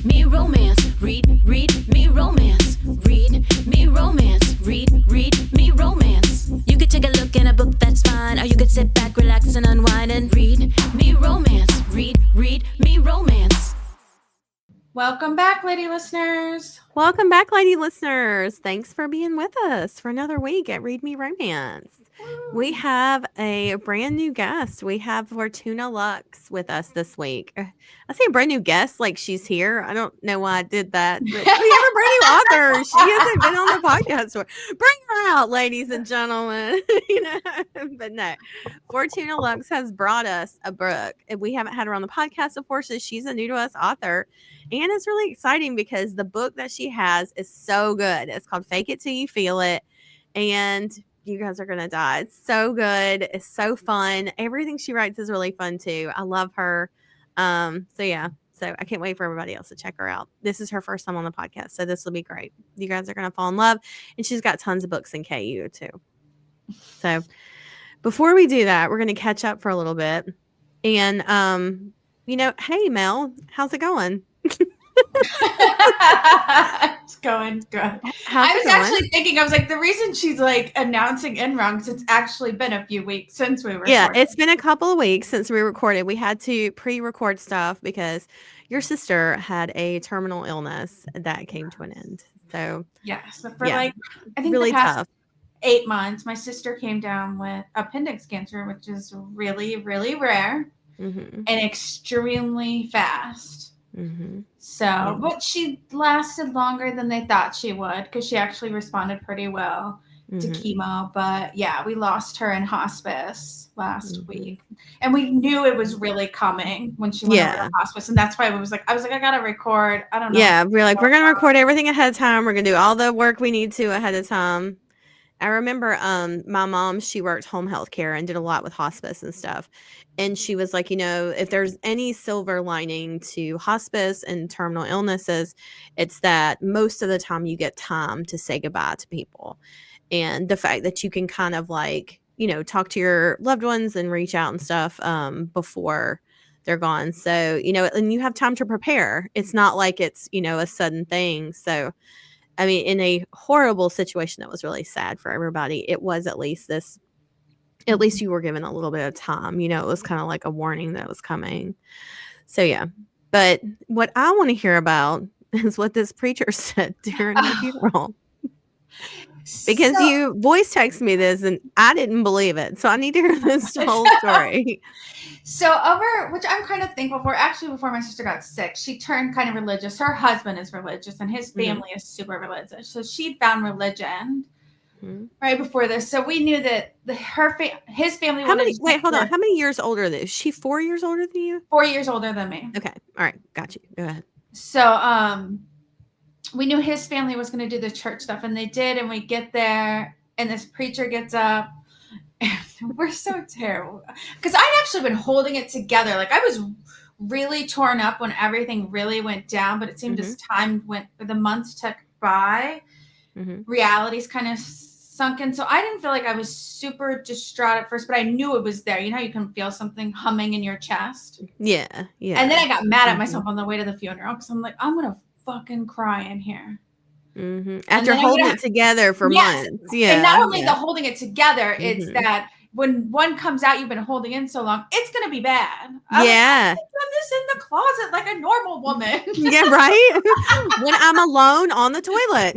me romance. Read me romance. Read me romance. Read me romance. You could take a look in a book, that's fine. Or you could sit back, relax, and unwind and read me romance. Read me romance. Welcome back, lady listeners. Welcome back, lady listeners. Thanks for being with us for another week at Read Me Romance. We have a brand new guest. We have Fortuna Lux with us this week. I say brand new guest like she's here. I don't know why I did that, but we have a brand new author. She hasn't been on the podcast before. Bring her out, ladies and gentlemen. But no, Fortuna Lux has brought us a book. We haven't had her on the podcast before, so she's a new to us author. And it's really exciting because the book that she has is so good. It's called Fake It Till You Feel It. And you guys are going to die. It's so good. It's so fun. Everything she writes is really fun too. I love her. So I can't wait for everybody else to check her out. This is her first time on the podcast, so this will be great. You guys are going to fall in love. And she's got tons of books in KU too. So before we do that, we're going to catch up for a little bit. And, hey, Mel, how's it going? It's going good. How's I was it going? actually thinking, I was like, the reason she's like announcing in wrong is it's actually been a few weeks since we recorded. Yeah, it's been a couple of weeks since we recorded. We had to pre-record stuff because your sister had a terminal illness that came to an end. So yes, but for yeah, I think really the past tough. 8 months, my sister came down with appendix cancer, which is really, really rare Mm-hmm. and extremely fast. Mm-hmm. So, but she lasted longer than they thought she would because she actually responded pretty well to chemo. But yeah, we lost her in hospice last week, and we knew it was really coming when she went over to hospice, and that's why I was like, I gotta record. I don't know. Yeah, we're like, we're gonna record everything ahead of time. We're gonna do all the work we need to ahead of time. I remember my mom, she worked home health care and did a lot with hospice and stuff. And she was like, if there's any silver lining to hospice and terminal illnesses, it's that most of the time you get time to say goodbye to people. And the fact that you can kind of like, talk to your loved ones and reach out and stuff before they're gone. So, and you have time to prepare. It's not like it's, a sudden thing. So, I mean, in a horrible situation that was really sad for everybody, it was at least you were given a little bit of time. It was kind of like a warning that was coming. So, yeah. But what I want to hear about is what this preacher said during the funeral. Because you voice texted me this and I didn't believe it. So I need to hear this whole story. So which I'm kind of thankful for, actually before my sister got sick, she turned kind of religious. Her husband is religious and his family is super religious. So she found religion right before this. So we knew that his family Hold on. How many years older is she? 4 years older than you? 4 years older than me. Okay. All right. Got you. Go ahead. So we knew his family was going to do the church stuff, and they did. And we get there, and this preacher gets up. And we're so terrible because I'd actually been holding it together. Like I was really torn up when everything really went down, but it seemed as the months took by, reality's kind of sunk in. So I didn't feel like I was super distraught at first, but I knew it was there. You know how you can feel something humming in your chest? Yeah. Yeah. And then I got mad at myself on the way to the funeral because I'm like, I'm going to fucking cry in here. After holding it together for months. Yeah. And not only the holding it together, it's that when one comes out you've been holding in so long, it's going to be bad. I've done this in the closet like a normal woman. Yeah, right? When I'm alone on the toilet.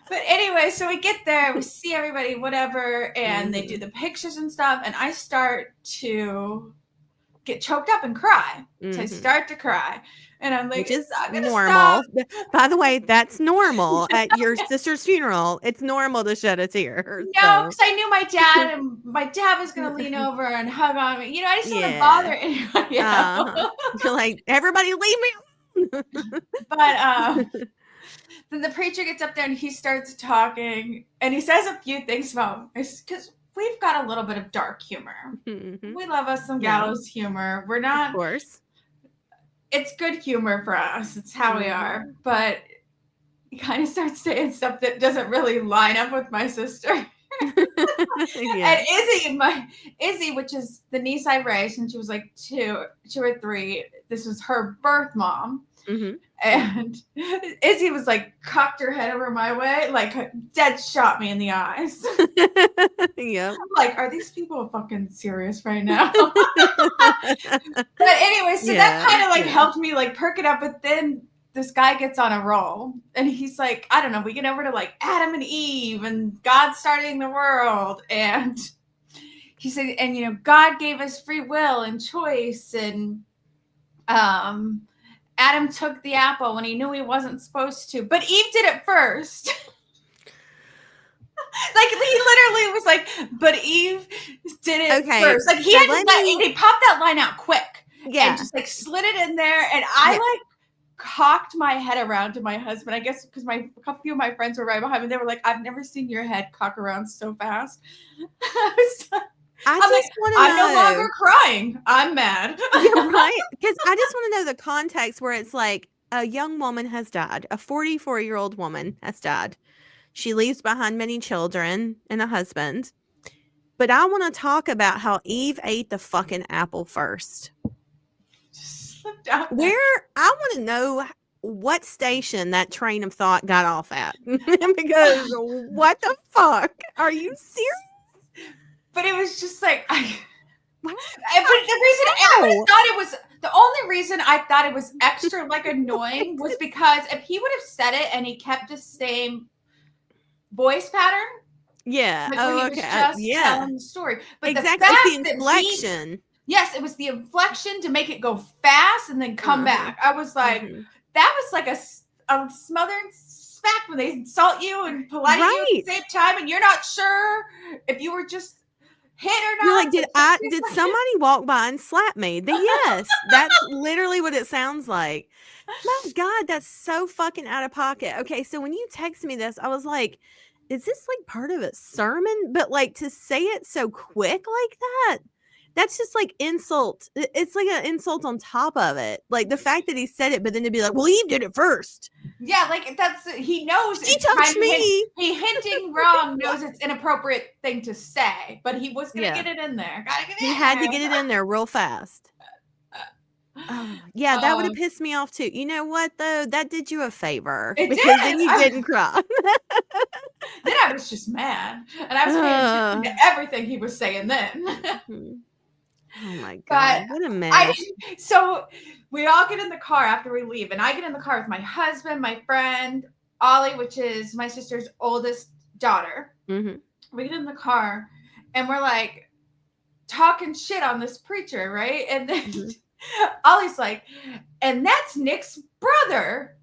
But anyway, so we get there, we see everybody, whatever, and they do the pictures and stuff, and I start to get choked up and cry. So I start to cry. And I'm like, which is normal. By the way, that's normal at your sister's funeral. It's normal to shed a tear. No, because I knew my dad, and my dad was going to lean over and hug on me. I just didn't want to bother anyone. You're like, everybody leave me. But then the preacher gets up there and he starts talking, and he says a few things about because we've got a little bit of dark humor. We love us some gallows humor. We're not, of course. It's good humor for us. It's how we are. But he kind of starts saying stuff that doesn't really line up with my sister. Yeah. And Izzy, which is the niece I raised when she was like 2 or 3, this was her birth mom. Mm-hmm. And Izzy was like, cocked her head over my way, like dead shot me in the eyes. Yep. I'm like, are these people fucking serious right now? But anyway, so that kind of like helped me like perk it up. But then this guy gets on a roll and he's like, I don't know, we get over to like Adam and Eve and God starting the world. And he said, and you know, God gave us free will and choice. And Adam took the apple when he knew he wasn't supposed to, but Eve did it first. Like he literally was like, but Eve did it first. Like he popped that line out quick. Yeah. And just like slid it in there. And I like cocked my head around to my husband. I guess because a few of my friends were right behind me. They were like, I've never seen your head cock around so fast. I'm no longer crying. I'm mad. Yeah, right? Because I just want to know the context where it's like a young woman has died. A 44-year-old woman has died. She leaves behind many children and a husband. But I want to talk about how Eve ate the fucking apple first. Where I want to know what station that train of thought got off at. Because what the fuck? Are you serious? But it was just like the only reason I thought it was extra like annoying was because if he would have said it and he kept the same voice pattern. Yeah. Like when he was just telling the story. But exactly. It's the inflection. Yes, it was the inflection to make it go fast and then come back. I was like, that was like a smothering smack when they insult you and polite you at the same time, and you're not sure if you were just hit or not. You're like, did somebody walk by and slap me? Then yes, that's literally what it sounds like. My God, that's so fucking out of pocket. Okay, so when you texted me this, I was like, is this like part of a sermon? But like to say it so quick like that, that's just like insult. It's like an insult on top of it. Like the fact that he said it, but then to be like, well, Eve did it first. Yeah, like he knows she touched me. He hinting wrong knows it's inappropriate thing to say, but he was gonna get it in there. He had to get it in there real fast. Yeah, that would have pissed me off too. You know what though? That did you a favor because then you didn't cry. Then I was just mad, and I was paying attention to everything he was saying then. Oh my God, what a mess. So we all get in the car after we leave, and I get in the car with my husband, my friend, Ollie, which is my sister's oldest daughter. Mm-hmm. We get in the car, and we're like talking shit on this preacher, right? And then Ollie's like, and that's Nick's brother.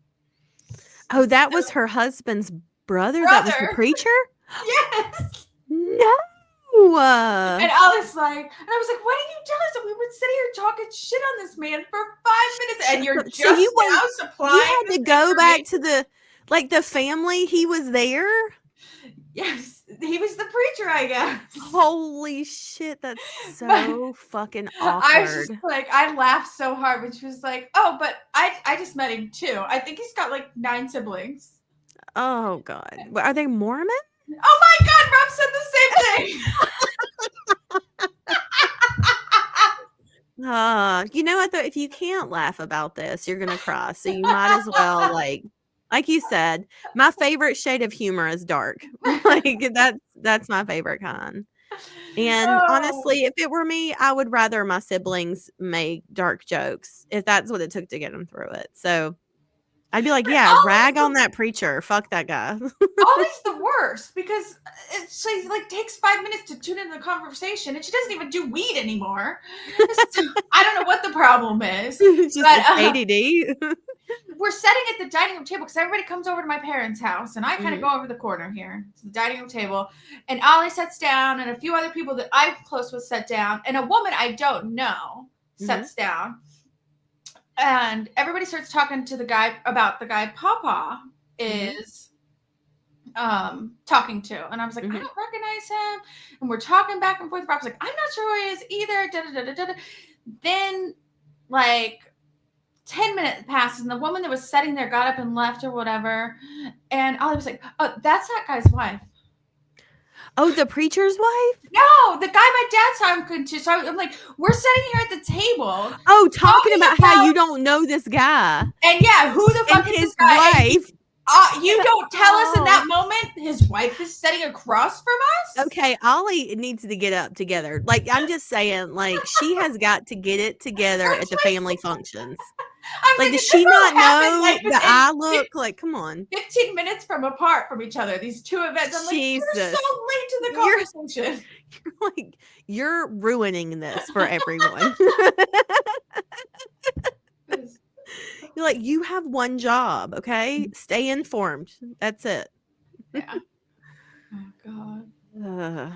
Oh, that was her husband's brother? That was the preacher? Yes. No. And I was like, why didn't you tell us that we were sitting here talking shit on this man for 5 minutes and you're just now supplying? You had to go back to the family. He was there? Yes, he was the preacher, I guess. Holy shit, that's so fucking awkward. I was just like, I laughed so hard when she was like, oh, but I just met him too. I think he's got like 9 siblings. Oh God. Are they Mormon? Oh my God, Rob said the same thing. You know what though? If you can't laugh about this, you're gonna cry. So you might as well like you said, my favorite shade of humor is dark. Like that's my favorite kind. And honestly, if it were me, I would rather my siblings make dark jokes if that's what it took to get them through it. So I'd be like, yeah, rag on that preacher. Fuck that guy. Ollie's the worst because she like takes 5 minutes to tune into the conversation and she doesn't even do weed anymore. I don't know what the problem is. Just ADD. We're sitting at the dining room table because everybody comes over to my parents' house and I kind of go over the corner here to the dining room table. And Ollie sits down and a few other people that I'm close with sit down and a woman I don't know sits down. And everybody starts talking to the guy about the guy Papa is talking to. And I was like, I don't recognize him. And we're talking back and forth. Rob's like, I'm not sure who he is either. Da-da-da-da-da. Then, like, 10 minutes passed, and the woman that was sitting there got up and left or whatever. And Ollie was like, oh, that's that guy's wife. Oh, the preacher's wife? No, the guy my dad's talking to. So I'm like, we're sitting here at the table. Oh, talking about how you don't know this guy. And yeah, who the fuck And is his this guy? wife. You don't tell us in that moment his wife is sitting across from us? Okay, Ollie needs to get up together. Like, I'm just saying, like, she has got to get it together at the family functions. I'm Like, like, does she not know like, the eye look? Like, come on. 15 minutes apart from each other, these two events. I'm like, you're so Jesus. late to the conversation. Like, you're ruining this for everyone. You're like, you have one job, okay? Stay informed. That's it. Yeah. Oh, God.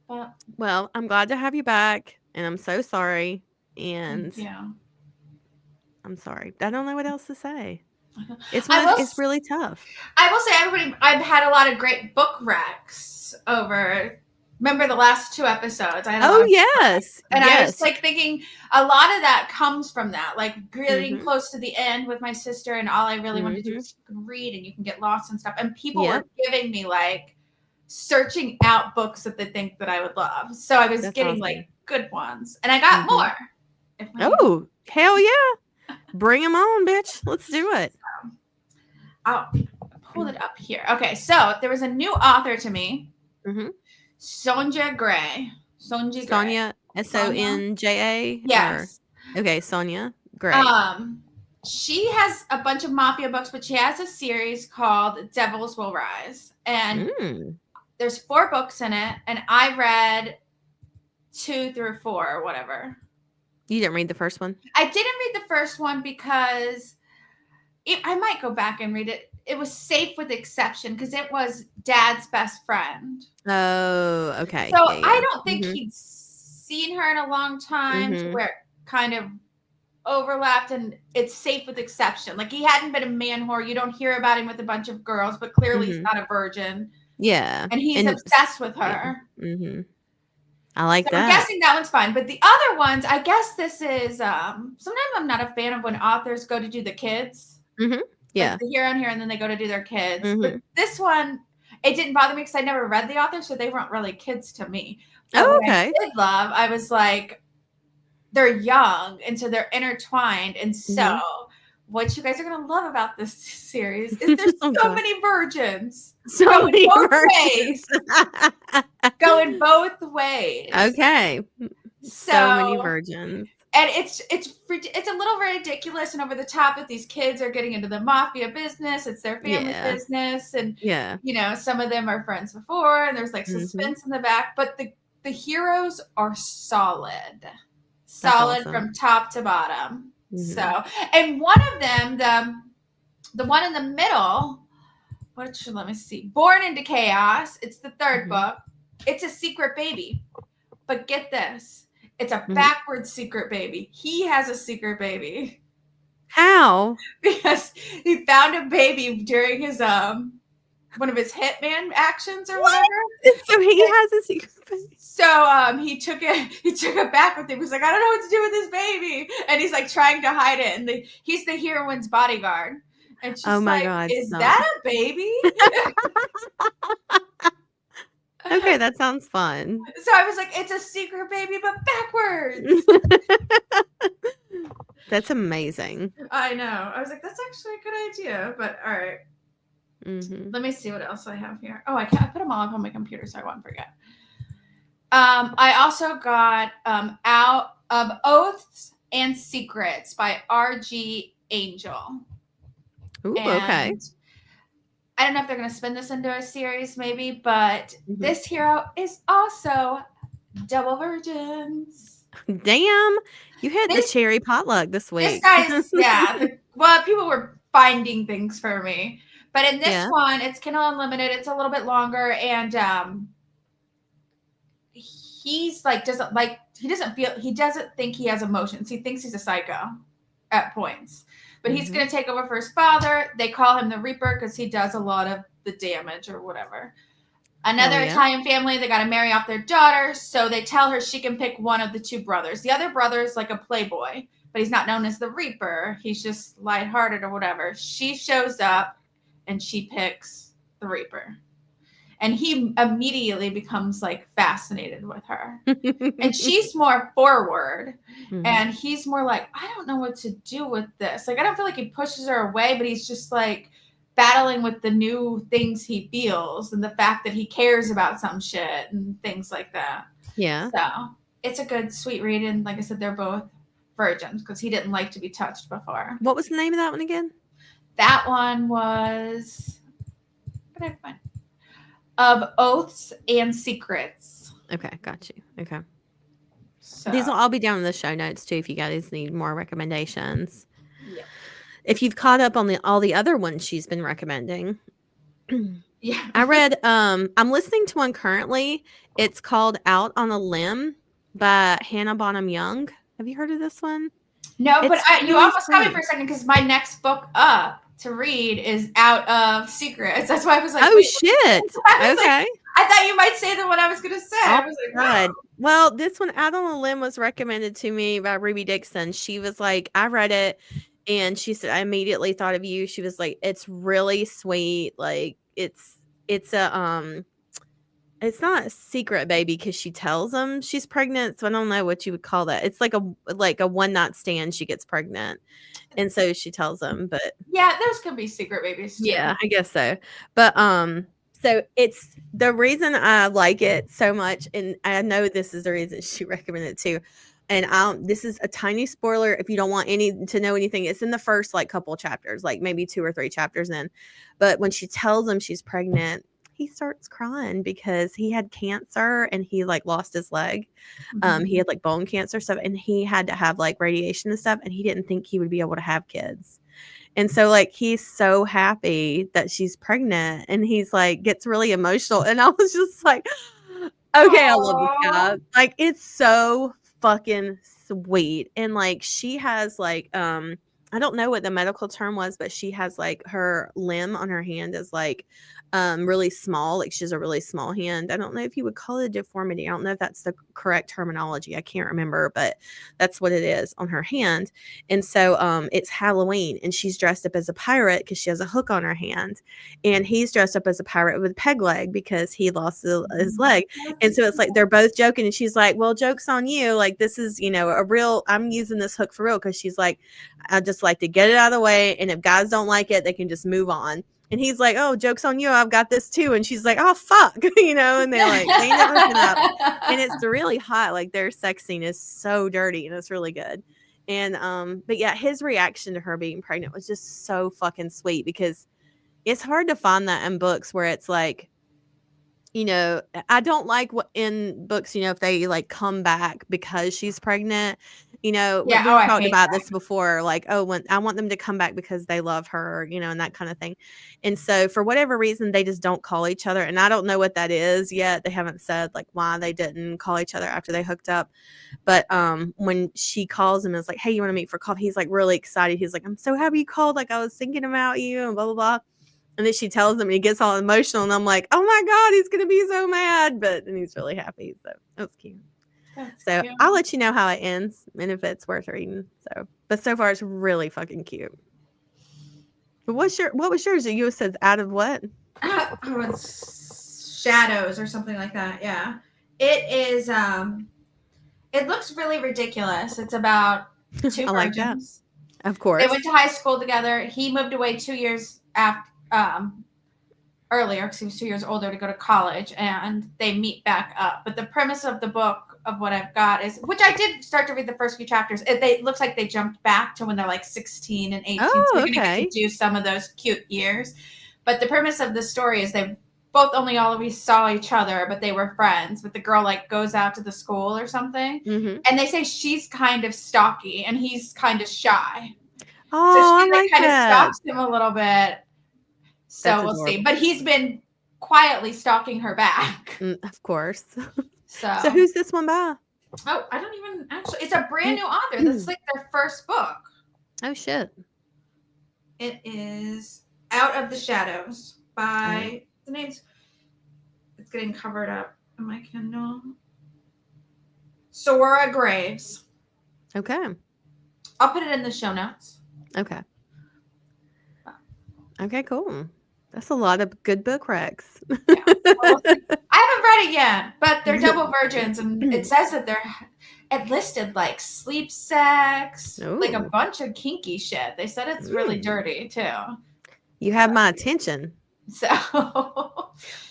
But, well, I'm glad to have you back, and I'm so sorry. And yeah. I'm sorry. I don't know what else to say. It's really tough. I will say, I've had a lot of great book recs over. Remember the last 2 episodes? I had a lot of yes. and yes. I was like thinking a lot of that comes from that, like getting close to the end with my sister, and all I really wanted to do was you can read and you can get lost and stuff. And people were giving me like searching out books that they think that I would love. So I was getting awesome. Like good ones, and I got more. Oh, hell yeah. Bring them on, bitch. Let's do it. I'll pull it up here. Okay, so there was a new author to me. Sonja Gray. Sonia, Sonja? Yes. Okay, Sonia Gray. She has a bunch of mafia books, but she has a series called Devils Will Rise. And there's 4 books in it, and I read 2 through 4 or whatever. You didn't read the first one? I didn't read the first one because I might go back and read it. It was safe with exception because it was Dad's best friend. Oh, okay. So I don't think he'd seen her in a long time to where it kind of overlapped, and it's safe with exception. Like, he hadn't been a man whore. You don't hear about him with a bunch of girls, but clearly he's not a virgin. Yeah. And he's obsessed with her. I like that. I'm guessing that one's fine. But the other ones, I guess this is, sometimes I'm not a fan of when authors go to do the kids. Yeah. Like the hero and here, and then they go to do their kids. But this one, it didn't bother me because I never read the author, so they weren't really kids to me. But okay. I did love, I was like, they're young, and so they're intertwined. And so what you guys are going to love about this series is there's so many virgins. So many virgins. Going both ways. Okay. So many virgins. And it's a little ridiculous and over the top that these kids are getting into the mafia business. It's their family business. And, you know, some of them are friends before, and there's like suspense in the back. But the heroes are solid. Solid from top to bottom. So, and one of them, the one in the middle, let me see. Born into Chaos. It's the 3rd book. It's a secret baby. But get this. It's a backwards secret baby. He has a secret baby. How? Because he found a baby during his one of his hitman actions or whatever. So he has a secret baby. So he took it back with him. He was like, I don't know what to do with this baby. And he's like trying to hide it. And he's the heroine's bodyguard. And she's God, is that a baby? Okay, that sounds fun. So I was like, it's a secret baby, but backwards. That's amazing. I know. I was like, that's actually a good idea. But all right. Let me see what else I have here. Oh, I put them all up on my computer so I won't forget. I also got Out of Oaths and Secrets by R.G. Angel. Ooh, okay. I don't know if they're going to spin this into a series, maybe, but this hero is also double virgins. Damn, you had the cherry potluck this week. This guy's, well, people were finding things for me. But in this one, it's Kindle Unlimited. It's a little bit longer, and he's like, he doesn't think he has emotions. He thinks he's a psycho at points. But he's going to take over for his father. They call him the Reaper because he does a lot of the damage or whatever. Another Italian family, they got to marry off their daughter. So they tell her she can pick one of the 2 brothers. The other brother is like a playboy, but he's not known as the Reaper. He's just lighthearted or whatever. She shows up and she picks the Reaper. and he immediately becomes like fascinated with her. And she's more forward, and he's more like, I don't know what to do with this. Like, I don't feel like he pushes her away, but he's just like battling with the new things he feels and the fact that he cares about some shit and things like that. Yeah. So it's a good, sweet read. And like I said, they're both virgins because he didn't like to be touched before. What was the name of that one again? That one was, what did I find? Of Oaths and Secrets. Okay, got you. Okay. So These will all be down in the show notes too if you guys need more recommendations. yeah. If you've caught up on all the other ones she's been recommending. Yeah. I read I'm listening to one currently. It's called Out on a Limb by Hannah Bonham Young. Have you heard of this one? No, It's but you really almost got me sweet. for a second because my next book up to read is Out of Secrets. That's why I was like, Oh wait, shit. I was Okay. like, I thought you might say the one I was going to say. I Oh, was like, God. wow. Well, this one, Out on a Limb, was recommended to me by Ruby Dixon. She was like, I read it, and she said, I immediately thought of you. She was like, it's really sweet. Like, it's a it's not a secret baby because she tells him she's pregnant. So I don't know what you would call that. It's like a one night stand. She gets pregnant, and so she tells him. But Yeah, those could be secret babies too. yeah, I guess so. But so it's the reason I like it so much, and I know this is the reason she recommended it too. And this is a tiny spoiler if you don't want to know anything. It's in the first like couple chapters, like maybe 2 or 3 chapters in. But when she tells him she's pregnant, he starts crying because he had cancer and he like lost his leg. He had like bone cancer stuff, and he had to have like radiation and stuff, and he didn't think he would be able to have kids. And so like he's so happy that she's pregnant, and he's like gets really emotional. And I was just like, okay, I love this guy. Like it's so fucking sweet. And like she has like I don't know what the medical term was, but she has like her limb on her hand is like really small. Like she has a really small hand. I don't know if you would call it a deformity. I don't know if that's the correct terminology. I can't remember, but that's what it is on her hand. And so it's Halloween, and she's dressed up as a pirate because she has a hook on her hand, and he's dressed up as a pirate with a peg leg because he lost his leg. And so it's like they're both joking, and she's like, well, joke's on you. Like this is, I'm using this hook for real, because she's like, I just like to get it out of the way, and if guys don't like it, they can just move on. And he's like, oh, joke's on you, I've got this too. And she's like, oh fuck, and they're like, they end up hooking up, and it's really hot. Like their sex scene is so dirty, and it's really good. And but yeah, his reaction to her being pregnant was just so fucking sweet, because it's hard to find that in books where it's like, I don't like what in books, if they like come back because she's pregnant, we've talked about this before, like, oh, when I want them to come back because they love her, and that kind of thing. And so for whatever reason, they just don't call each other. And I don't know what that is yet. They haven't said like why they didn't call each other after they hooked up. But when she calls him and is like, hey, you want to meet for coffee? He's like really excited. He's like, I'm so happy you called. Like I was thinking about you and blah, blah, blah. And then she tells him, and he gets all emotional, and I'm like, oh my God, he's going to be so mad. And he's really happy. So that's cute. So cute. I'll let you know how it ends and if it's worth reading. But so far it's really fucking cute. But what was yours? You said Out of what? Oh, it's Shadows or something like that. Yeah. It is, it looks really ridiculous. It's about 2 I like that. virgins. Of course. They went to high school together. He moved away 2 years after, earlier, because he was 2 years older, to go to college, and they meet back up. But the premise of the book, of what I've got, is, which I did start to read the first few chapters, it looks like they jumped back to when they're like 16 and 18. Oh, so we're okay. going to get to do some of those cute years. But the premise of the story is they both only always saw each other, but they were friends. But the girl like goes out to the school or something, and they say she's kind of stocky and he's kind of shy. Oh, so she like kind of that. stalks him a little bit. So That's we'll adorable. see. But he's been quietly stalking her back. Of course. So who's this one by? Oh, I don't even actually. It's a brand new author. This is like their first book. Oh shit. It is Out of the Shadows by the name's. It's getting covered up on my Kindle. Sora Graves. Okay. I'll put it in the show notes. Okay. Okay, cool. That's a lot of good book recs. Yeah. Well, I haven't read it yet, but they're No. double virgins, and it says that it listed like sleep sex, like a Ooh. bunch of kinky shit. They said it's really dirty too. You have my attention. So,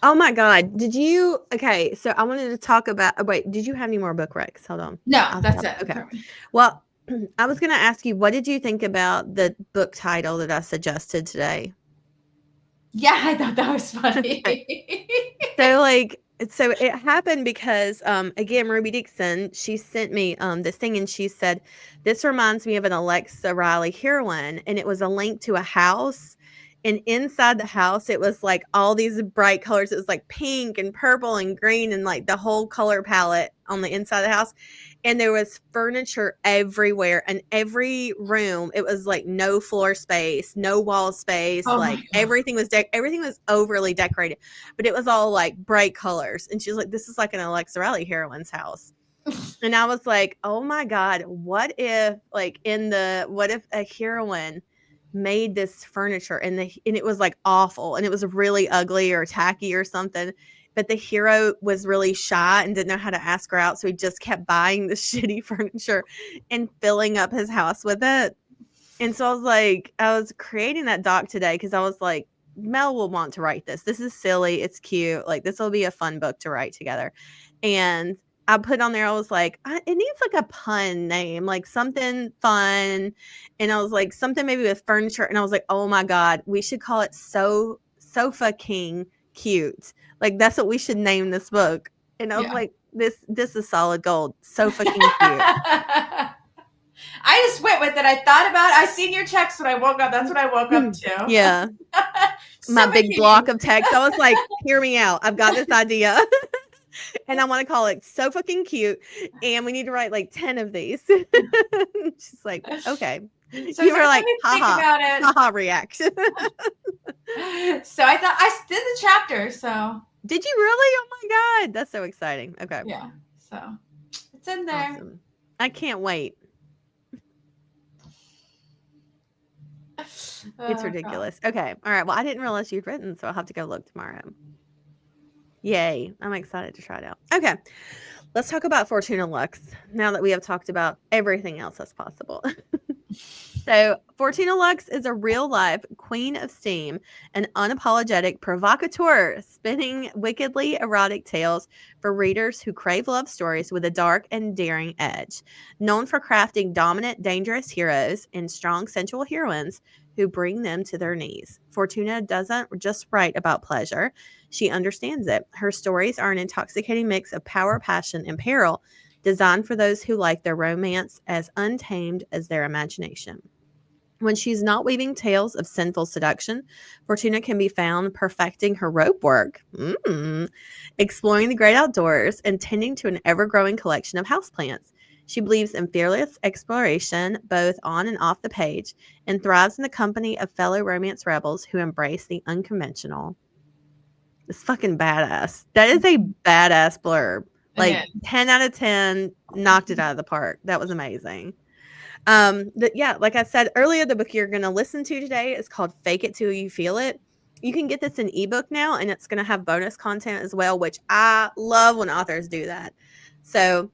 Oh my God. Okay, so I wanted to talk about, wait, did you have any more book recs? Hold on. no, I'll that's stop. it. Okay. Well, I was going to ask you, what did you think about the book title that I suggested today? Yeah, I thought that was funny. So it happened because again, Ruby Dixon, she sent me this thing and she said, this reminds me of an Alexa Riley heroine, and it was a link to a house, and inside the house it was like all these bright colors. It was like pink and purple and green and like the whole color palette on the inside of the house, and there was furniture everywhere, and every room it was like no floor space, no wall space, Oh like my God. everything was overly decorated, but it was all like bright colors. And she was like, this is like an Alexa Riley heroine's house. And I was like, oh my God, what if a heroine made this furniture and it was like awful and it was really ugly or tacky or something, but the hero was really shy and didn't know how to ask her out, so he just kept buying the shitty furniture and filling up his house with it. And so I was creating that doc today because I was like, Mel will want to write this. This is silly. It's cute. Like, this will be a fun book to write together. And I put on there, I was like, it needs like a pun name, like something fun. And I was like, something maybe with furniture. And I was like, oh my God, we should call it Sofa King Cute. Like, that's what we should name this book. And I was like, this is solid gold. Sofa King Cute. I just went with it. I thought about it. I seen your text when I woke up. That's what I woke up to. Yeah. My big block of text. I was like, hear me out. I've got this idea. And I want to call it So Fucking Cute. And we need to write like 10 of these. She's like, okay. So you were like, think about it. haha reaction. So I thought I did the chapter. So did you really? Oh my God. That's so exciting. Okay. Yeah. So it's in there. Awesome. I can't wait. It's ridiculous. God. Okay. All right. Well, I didn't realize you'd written, so I'll have to go look tomorrow. Yay. I'm excited to try it out. Okay. Let's talk about Fortuna Lux now that we have talked about everything else that's possible. So, Fortuna Lux is a real-life queen of steam, an unapologetic provocateur, spinning wickedly erotic tales for readers who crave love stories with a dark and daring edge. Known for crafting dominant, dangerous heroes and strong, sensual heroines who bring them to their knees, Fortuna doesn't just write about pleasure. She understands it. Her stories are an intoxicating mix of power, passion, and peril, designed for those who like their romance as untamed as their imagination. When she's not weaving tales of sinful seduction, Fortuna can be found perfecting her rope work, exploring the great outdoors, and tending to an ever-growing collection of houseplants. She believes in fearless exploration, both on and off the page, and thrives in the company of fellow romance rebels who embrace the unconventional. It's fucking badass. That is a badass blurb. Like 10 out of 10, knocked it out of the park. That was amazing. Like I said earlier, the book you're going to listen to today is called Fake It Till You Feel It. You can get this in ebook now, and it's going to have bonus content as well, which I love when authors do that. So,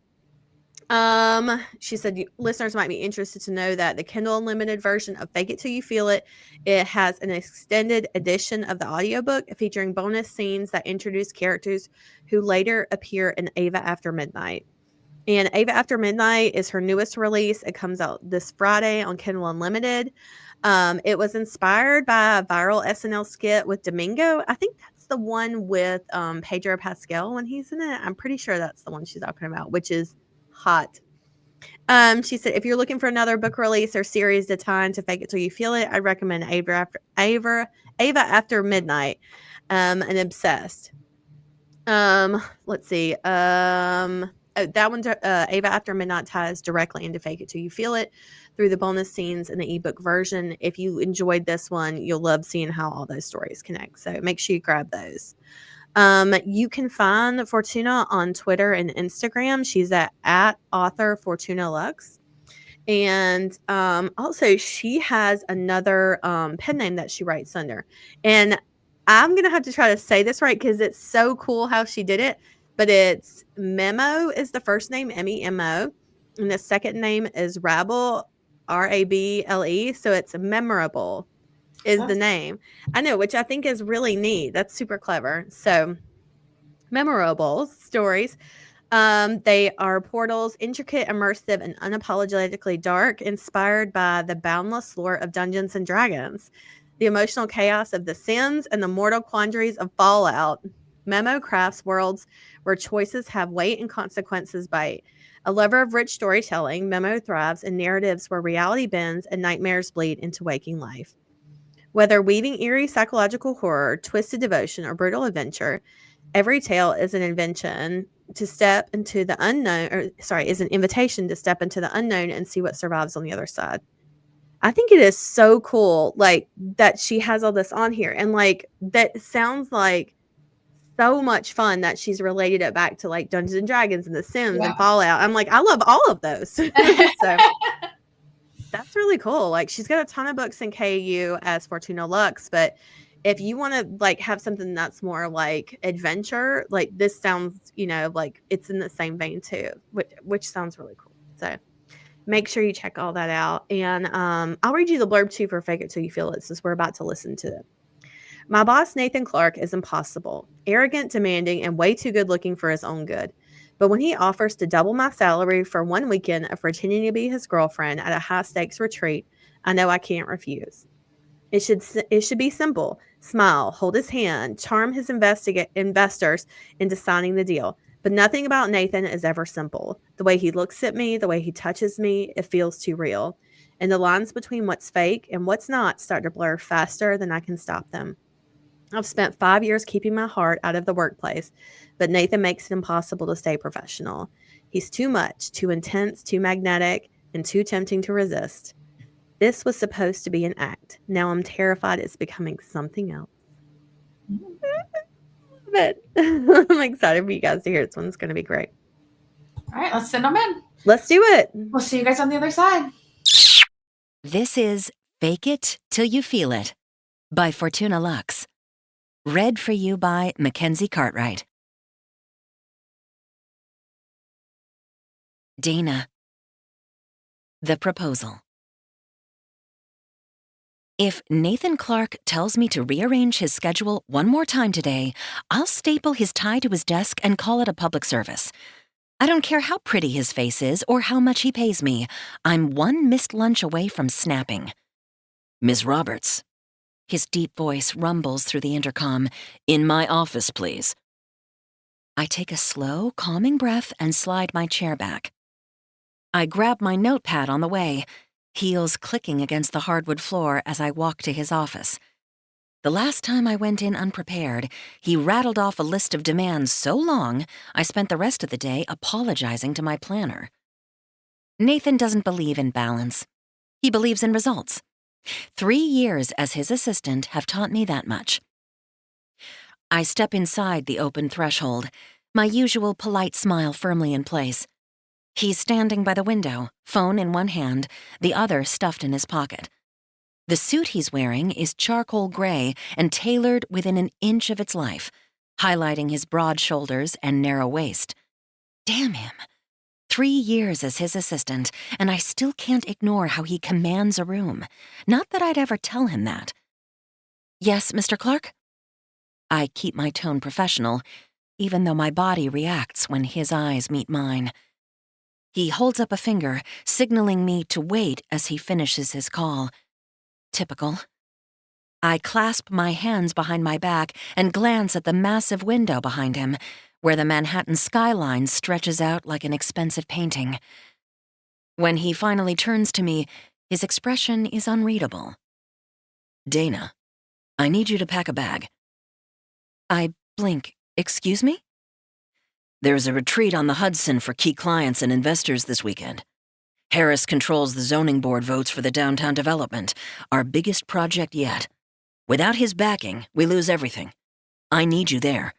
she said listeners might be interested to know that the Kindle Unlimited version of Fake It Till You Feel It, it has an extended edition of the audiobook featuring bonus scenes that introduce characters who later appear in Ava After Midnight. And Ava After Midnight is her newest release. It comes out this Friday on Kindle Unlimited. It was inspired by a viral SNL skit with Domingo. I think that's the one with Pedro Pascal when he's in it. I'm pretty sure that's the one she's talking about, which is hot. She said, if you're looking for another book release or series to tie into Fake It Till You Feel It, I'd recommend Ava After Midnight and Obsessed. Let's see. That one, Ava After Midnight ties directly into Fake It Till You Feel It through the bonus scenes in the ebook version. If you enjoyed this one, you'll love seeing how all those stories connect. So make sure you grab those. You can find Fortuna on Twitter and Instagram. She's at author Fortuna Lux. And also she has another pen name that she writes under. And I'm going to have to try to say this right because it's so cool how she did it. But it's Memo is the first name, Memo. And the second name is Rabble, Rable. So it's Memorable is the name. I know, which I think is really neat. That's super clever. So memorable stories. They are portals, intricate, immersive, and unapologetically dark, inspired by the boundless lore of Dungeons and Dragons, the emotional chaos of The Sims, and the mortal quandaries of Fallout. Memo crafts worlds where choices have weight and consequences bite. A lover of rich storytelling, Memo thrives in narratives where reality bends and nightmares bleed into waking life. Whether weaving eerie psychological horror, twisted devotion, or brutal adventure, every tale is an invention to step into the unknown, is an invitation to step into the unknown and see what survives on the other side. I think it is so cool, like, that she has all this on here. And, like, that sounds like so much fun that she's related it back to, like, Dungeons and Dragons and The Sims and Fallout. I'm like, I love all of those. So that's really cool. Like, she's got a ton of books in KU as Fortuna Lux, but if you want to, like, have something that's more like adventure, like, this sounds, like it's in the same vein too, which sounds really cool. So make sure you check all that out. And I'll read you the blurb too for Fake It Till You Feel It, since we're about to listen to it. My boss, Nathan Clarke, is impossible, arrogant, demanding, and way too good looking for his own good. But when he offers to double my salary for one weekend of pretending to be his girlfriend at a high-stakes retreat, I know I can't refuse. It should be simple. Smile, hold his hand, charm his investors into signing the deal. But nothing about Nathan is ever simple. The way he looks at me, the way he touches me, it feels too real. And the lines between what's fake and what's not start to blur faster than I can stop them. I've spent 5 years keeping my heart out of the workplace, but Nathan makes it impossible to stay professional. He's too much, too intense, too magnetic, and too tempting to resist. This was supposed to be an act. Now I'm terrified it's becoming something else. But I'm excited for you guys to hear this one. It's going to be great. All right, let's send them in. Let's do it. We'll see you guys on the other side. This is Fake It Till You Feel It by Fortuna Lux. Read for you by Mackenzie Cartwright. Dana. The Proposal. If Nathan Clarke tells me to rearrange his schedule one more time today, I'll staple his tie to his desk and call it a public service. I don't care how pretty his face is or how much he pays me. I'm one missed lunch away from snapping. Ms. Roberts. His deep voice rumbles through the intercom. In my office, please. I take a slow, calming breath and slide my chair back. I grab my notepad on the way, heels clicking against the hardwood floor as I walk to his office. The last time I went in unprepared, he rattled off a list of demands so long, I spent the rest of the day apologizing to my planner. Nathan doesn't believe in balance. He believes in results. 3 years as his assistant have taught me that much. I step inside the open threshold, my usual polite smile firmly in place. He's standing by the window, phone in one hand, the other stuffed in his pocket. The suit he's wearing is charcoal gray and tailored within an inch of its life, highlighting his broad shoulders and narrow waist. Damn him. 3 years as his assistant, and I still can't ignore how he commands a room. Not that I'd ever tell him that. Yes, Mr. Clarke? I keep my tone professional, even though my body reacts when his eyes meet mine. He holds up a finger, signaling me to wait as he finishes his call. Typical. I clasp my hands behind my back and glance at the massive window behind him, where the Manhattan skyline stretches out like an expensive painting. When he finally turns to me, his expression is unreadable. Dana, I need you to pack a bag. I blink. Excuse me? There's a retreat on the Hudson for key clients and investors this weekend. Harris controls the zoning board votes for the downtown development, our biggest project yet. Without his backing, we lose everything. I need you there.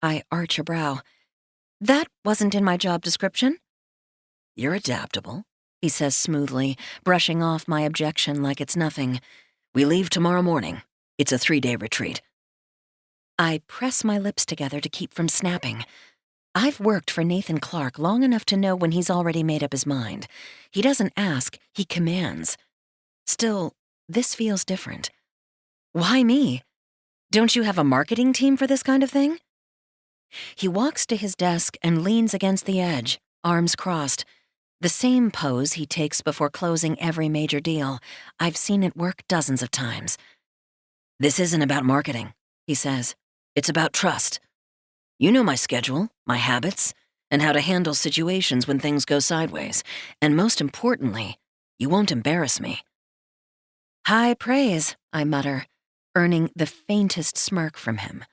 I arch a brow. That wasn't in my job description. You're adaptable, he says smoothly, brushing off my objection like it's nothing. We leave tomorrow morning. It's a 3-day retreat. I press my lips together to keep from snapping. I've worked for Nathan Clarke long enough to know when he's already made up his mind. He doesn't ask, he commands. Still, this feels different. Why me? Don't you have a marketing team for this kind of thing? He walks to his desk and leans against the edge, arms crossed. The same pose he takes before closing every major deal. I've seen it work dozens of times. This isn't about marketing, he says. It's about trust. You know my schedule, my habits, and how to handle situations when things go sideways. And most importantly, you won't embarrass me. High praise, I mutter, earning the faintest smirk from him.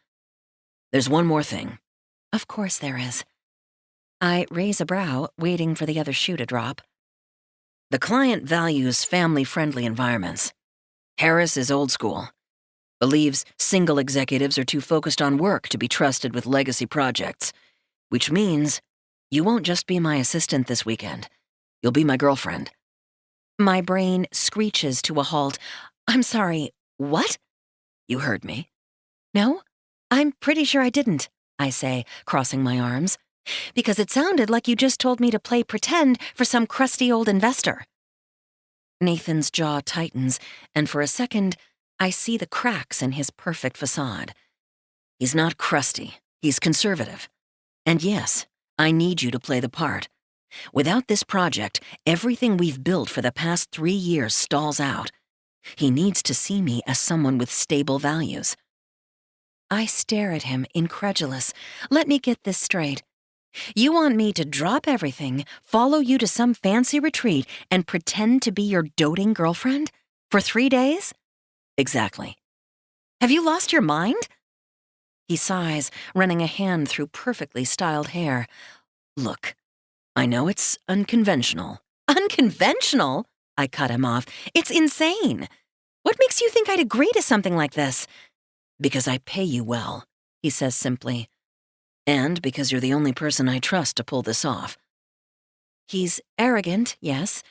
There's one more thing. Of course there is. I raise a brow, waiting for the other shoe to drop. The client values family-friendly environments. Harris is old school. Believes single executives are too focused on work to be trusted with legacy projects, which means you won't just be my assistant this weekend. You'll be my girlfriend. My brain screeches to a halt. I'm sorry, what? You heard me. No, I'm pretty sure I didn't, I say, crossing my arms, because it sounded like you just told me to play pretend for some crusty old investor. Nathan's jaw tightens, and for a second, I see the cracks in his perfect facade. He's not crusty, he's conservative. And yes, I need you to play the part. Without this project, everything we've built for the past 3 years stalls out. He needs to see me as someone with stable values. I stare at him, incredulous. Let me get this straight. You want me to drop everything, follow you to some fancy retreat, and pretend to be your doting girlfriend? For 3 days? Exactly. Have you lost your mind? He sighs, running a hand through perfectly styled hair. Look, I know it's unconventional. Unconventional? I cut him off. It's insane. What makes you think I'd agree to something like this? Because I pay you well, he says simply. And because you're the only person I trust to pull this off. He's arrogant, yes,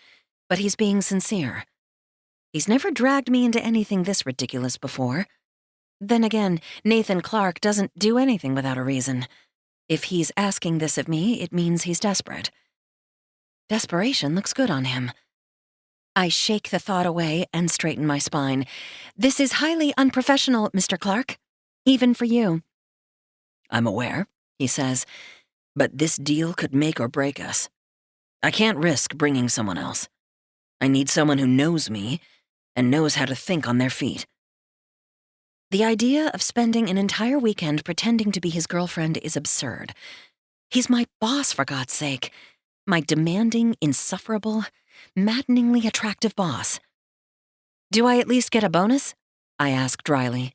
but he's being sincere. He's never dragged me into anything this ridiculous before. Then again, Nathan Clarke doesn't do anything without a reason. If he's asking this of me, it means he's desperate. Desperation looks good on him. I shake the thought away and straighten my spine. This is highly unprofessional, Mr. Clarke. Even for you. I'm aware, he says, but this deal could make or break us. I can't risk bringing someone else. I need someone who knows me and knows how to think on their feet. The idea of spending an entire weekend pretending to be his girlfriend is absurd. He's my boss, for God's sake. My demanding, insufferable, maddeningly attractive boss. Do I at least get a bonus? I ask dryly.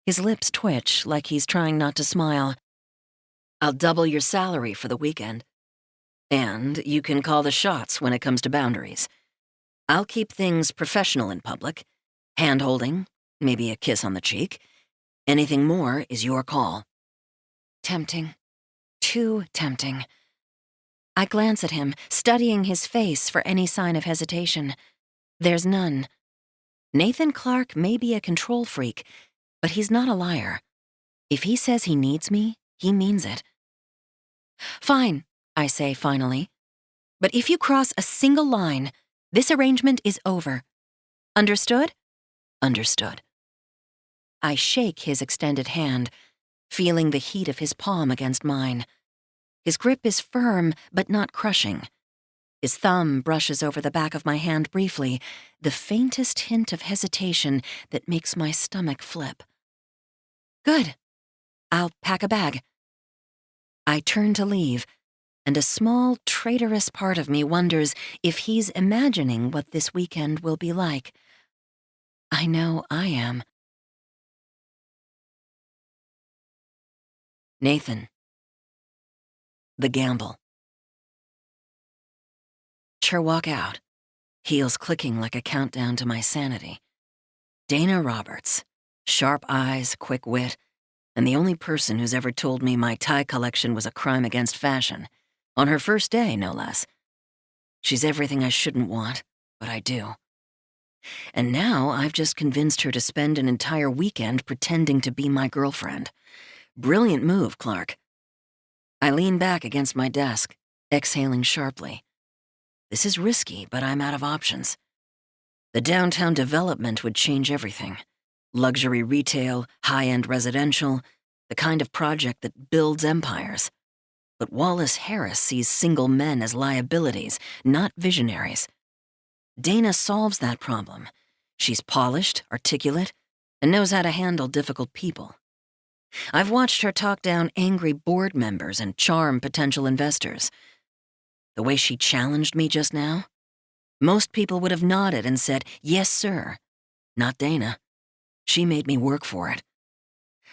His lips twitch like he's trying not to smile. I'll double your salary for the weekend. And you can call the shots when it comes to boundaries. I'll keep things professional in public. Hand-holding, maybe a kiss on the cheek. Anything more is your call. Tempting. Too tempting. I glance at him, studying his face for any sign of hesitation. There's none. Nathan Clarke may be a control freak, but he's not a liar. If he says he needs me, he means it. Fine, I say finally. But if you cross a single line, this arrangement is over. Understood? Understood. I shake his extended hand, feeling the heat of his palm against mine. His grip is firm, but not crushing. His thumb brushes over the back of my hand briefly, the faintest hint of hesitation that makes my stomach flip. Good. I'll pack a bag. I turn to leave, and a small, traitorous part of me wonders if he's imagining what this weekend will be like. I know I am. Nathan. The gamble. Sure walk out, heels clicking like a countdown to my sanity. Dana Roberts, sharp eyes, quick wit, and the only person who's ever told me my tie collection was a crime against fashion. On her first day, no less. She's everything I shouldn't want, but I do. And now I've just convinced her to spend an entire weekend pretending to be my girlfriend. Brilliant move, Clarke. I lean back against my desk, exhaling sharply. This is risky, but I'm out of options. The downtown development would change everything. Luxury retail, high-end residential, the kind of project that builds empires. But Wallace Harris sees single men as liabilities, not visionaries. Dana solves that problem. She's polished, articulate, and knows how to handle difficult people. I've watched her talk down angry board members and charm potential investors. The way she challenged me just now, most people would have nodded and said, "Yes, sir." Not Dana. She made me work for it.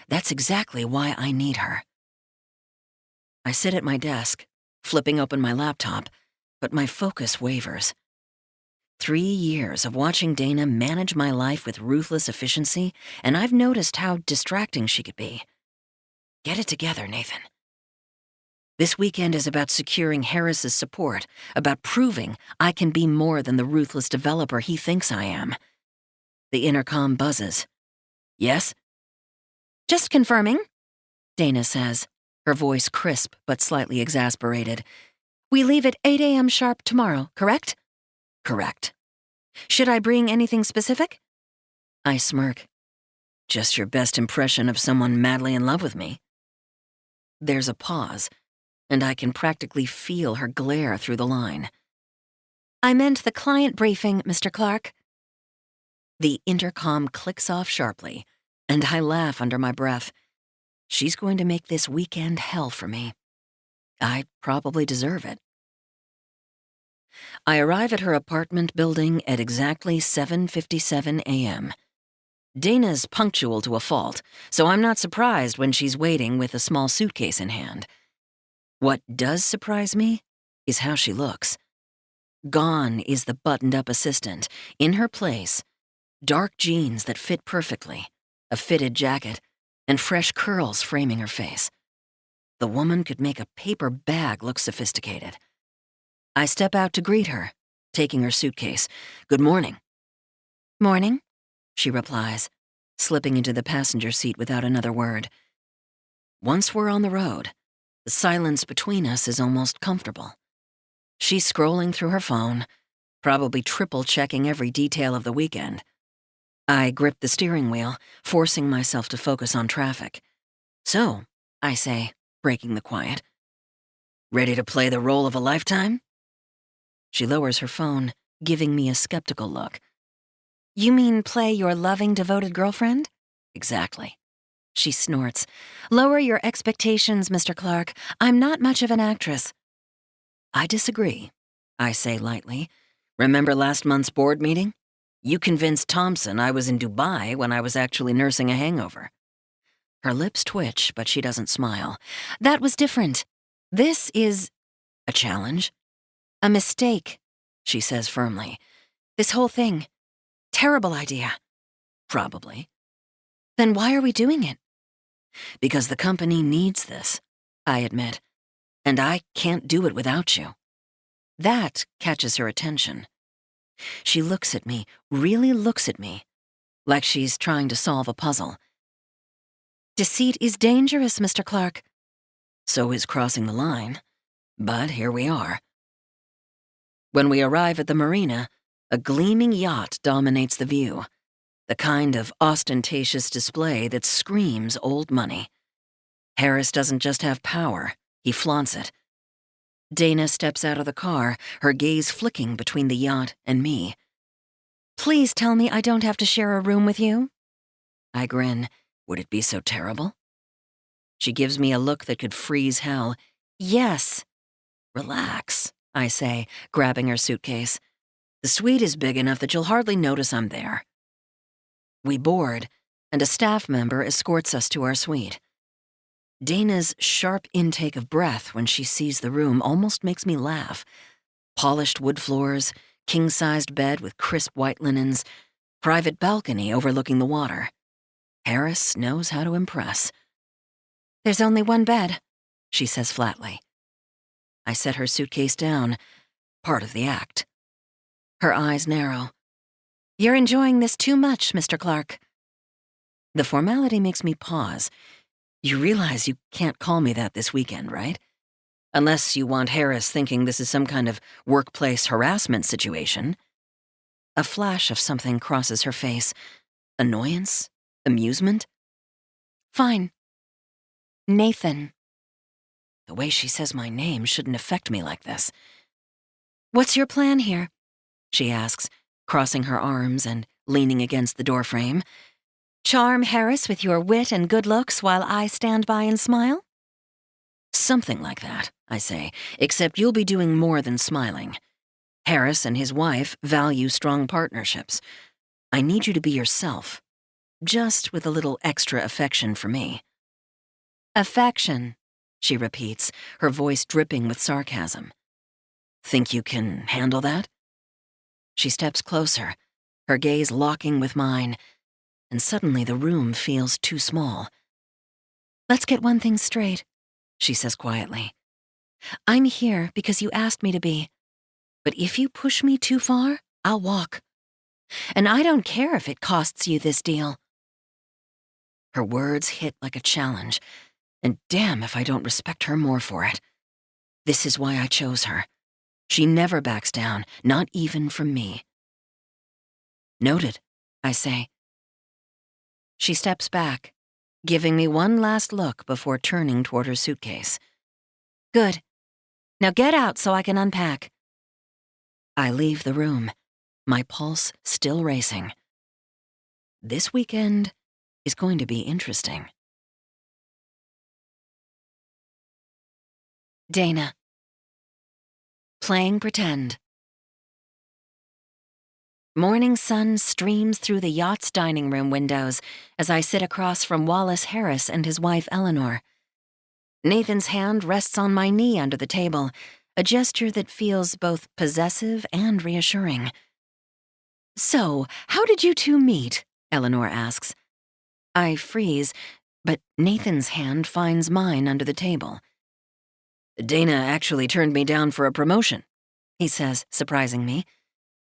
That's exactly why I need her. I sit at my desk, flipping open my laptop, but my focus wavers. 3 years of watching Dana manage my life with ruthless efficiency, and I've noticed how distracting she could be. Get it together, Nathan. This weekend is about securing Harris's support, about proving I can be more than the ruthless developer he thinks I am. The intercom buzzes. Yes? Just confirming, Dana says, her voice crisp but slightly exasperated. we leave at 8 a.m. sharp tomorrow, correct? Correct. Should I bring anything specific? I smirk. Just your best impression of someone madly in love with me. There's a pause, and I can practically feel her glare through the line. I meant the client briefing, Mr. Clarke. The intercom clicks off sharply, and I laugh under my breath. She's going to make this weekend hell for me. I probably deserve it. I arrive at her apartment building at exactly 7:57 a.m. Dana's punctual to a fault, so I'm not surprised when she's waiting with a small suitcase in hand. What does surprise me is how she looks. Gone is the buttoned-up assistant. In her place, dark jeans that fit perfectly, a fitted jacket, and fresh curls framing her face. The woman could make a paper bag look sophisticated. I step out to greet her, taking her suitcase. Good morning. Morning. She replies, slipping into the passenger seat without another word. Once we're on the road, the silence between us is almost comfortable. She's scrolling through her phone, probably triple-checking every detail of the weekend. I grip the steering wheel, forcing myself to focus on traffic. So, I say, breaking the quiet. Ready to play the role of a lifetime? She lowers her phone, giving me a skeptical look. You mean play your loving, devoted girlfriend? Exactly. She snorts. Lower your expectations, Mr. Clarke. I'm not much of an actress. I disagree, I say lightly. Remember last month's board meeting? You convinced Thompson I was in Dubai when I was actually nursing a hangover. Her lips twitch, but she doesn't smile. That was different. This is a challenge. A mistake, she says firmly. This whole thing. Terrible idea. Probably. Then why are we doing it? Because the company needs this, I admit. And I can't do it without you. That catches her attention. She looks at me, really looks at me, like she's trying to solve a puzzle. Deceit is dangerous, Mr. Clarke. So is crossing the line. But here we are. When we arrive at the marina, a gleaming yacht dominates the view, the kind of ostentatious display that screams old money. Harris doesn't just have power, he flaunts it. Dana steps out of the car, her gaze flicking between the yacht and me. Please tell me I don't have to share a room with you. I grin. Would it be so terrible? She gives me a look that could freeze hell. Yes. Relax, I say, grabbing her suitcase. The suite is big enough that you'll hardly notice I'm there. We board, and a staff member escorts us to our suite. Dana's sharp intake of breath when she sees the room almost makes me laugh. Polished wood floors, king-sized bed with crisp white linens, private balcony overlooking the water. Harris knows how to impress. There's only one bed, she says flatly. I set her suitcase down, part of the act. Her eyes narrow. You're enjoying this too much, Mr. Clarke. The formality makes me pause. You realize you can't call me that this weekend, right? Unless you want Harris thinking this is some kind of workplace harassment situation. A flash of something crosses her face. Annoyance? Amusement? Fine. Nathan. The way she says my name shouldn't affect me like this. What's your plan here? She asks, crossing her arms and leaning against the doorframe. Charm Harris with your wit and good looks while I stand by and smile? Something like that, I say, except you'll be doing more than smiling. Harris and his wife value strong partnerships. I need you to be yourself, just with a little extra affection for me. Affection, she repeats, her voice dripping with sarcasm. Think you can handle that? She steps closer, her gaze locking with mine, and suddenly the room feels too small. Let's get one thing straight, she says quietly. I'm here because you asked me to be. But if you push me too far, I'll walk. And I don't care if it costs you this deal. Her words hit like a challenge, and damn if I don't respect her more for it. This is why I chose her. She never backs down, not even from me. Noted, I say. She steps back, giving me one last look before turning toward her suitcase. Good. Now get out so I can unpack. I leave the room, my pulse still racing. This weekend is going to be interesting. Dana. Playing pretend. Morning sun streams through the yacht's dining room windows as I sit across from Wallace Harris and his wife Eleanor. Nathan's hand rests on my knee under the table, a gesture that feels both possessive and reassuring. So, how did you two meet? Eleanor asks. I freeze, but Nathan's hand finds mine under the table. Dana actually turned me down for a promotion, he says, surprising me.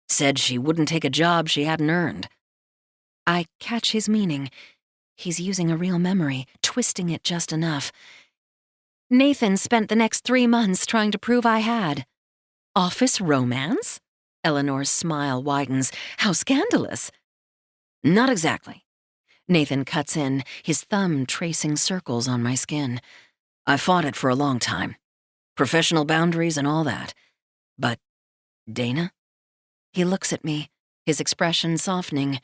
Said she wouldn't take a job she hadn't earned. I catch his meaning. He's using a real memory, twisting it just enough. Nathan spent the next 3 months trying to prove I had. Office romance? Eleanor's smile widens. How scandalous. Not exactly. Nathan cuts in, his thumb tracing circles on my skin. I fought it for a long time. Professional boundaries and all that. But Dana? He looks at me, his expression softening.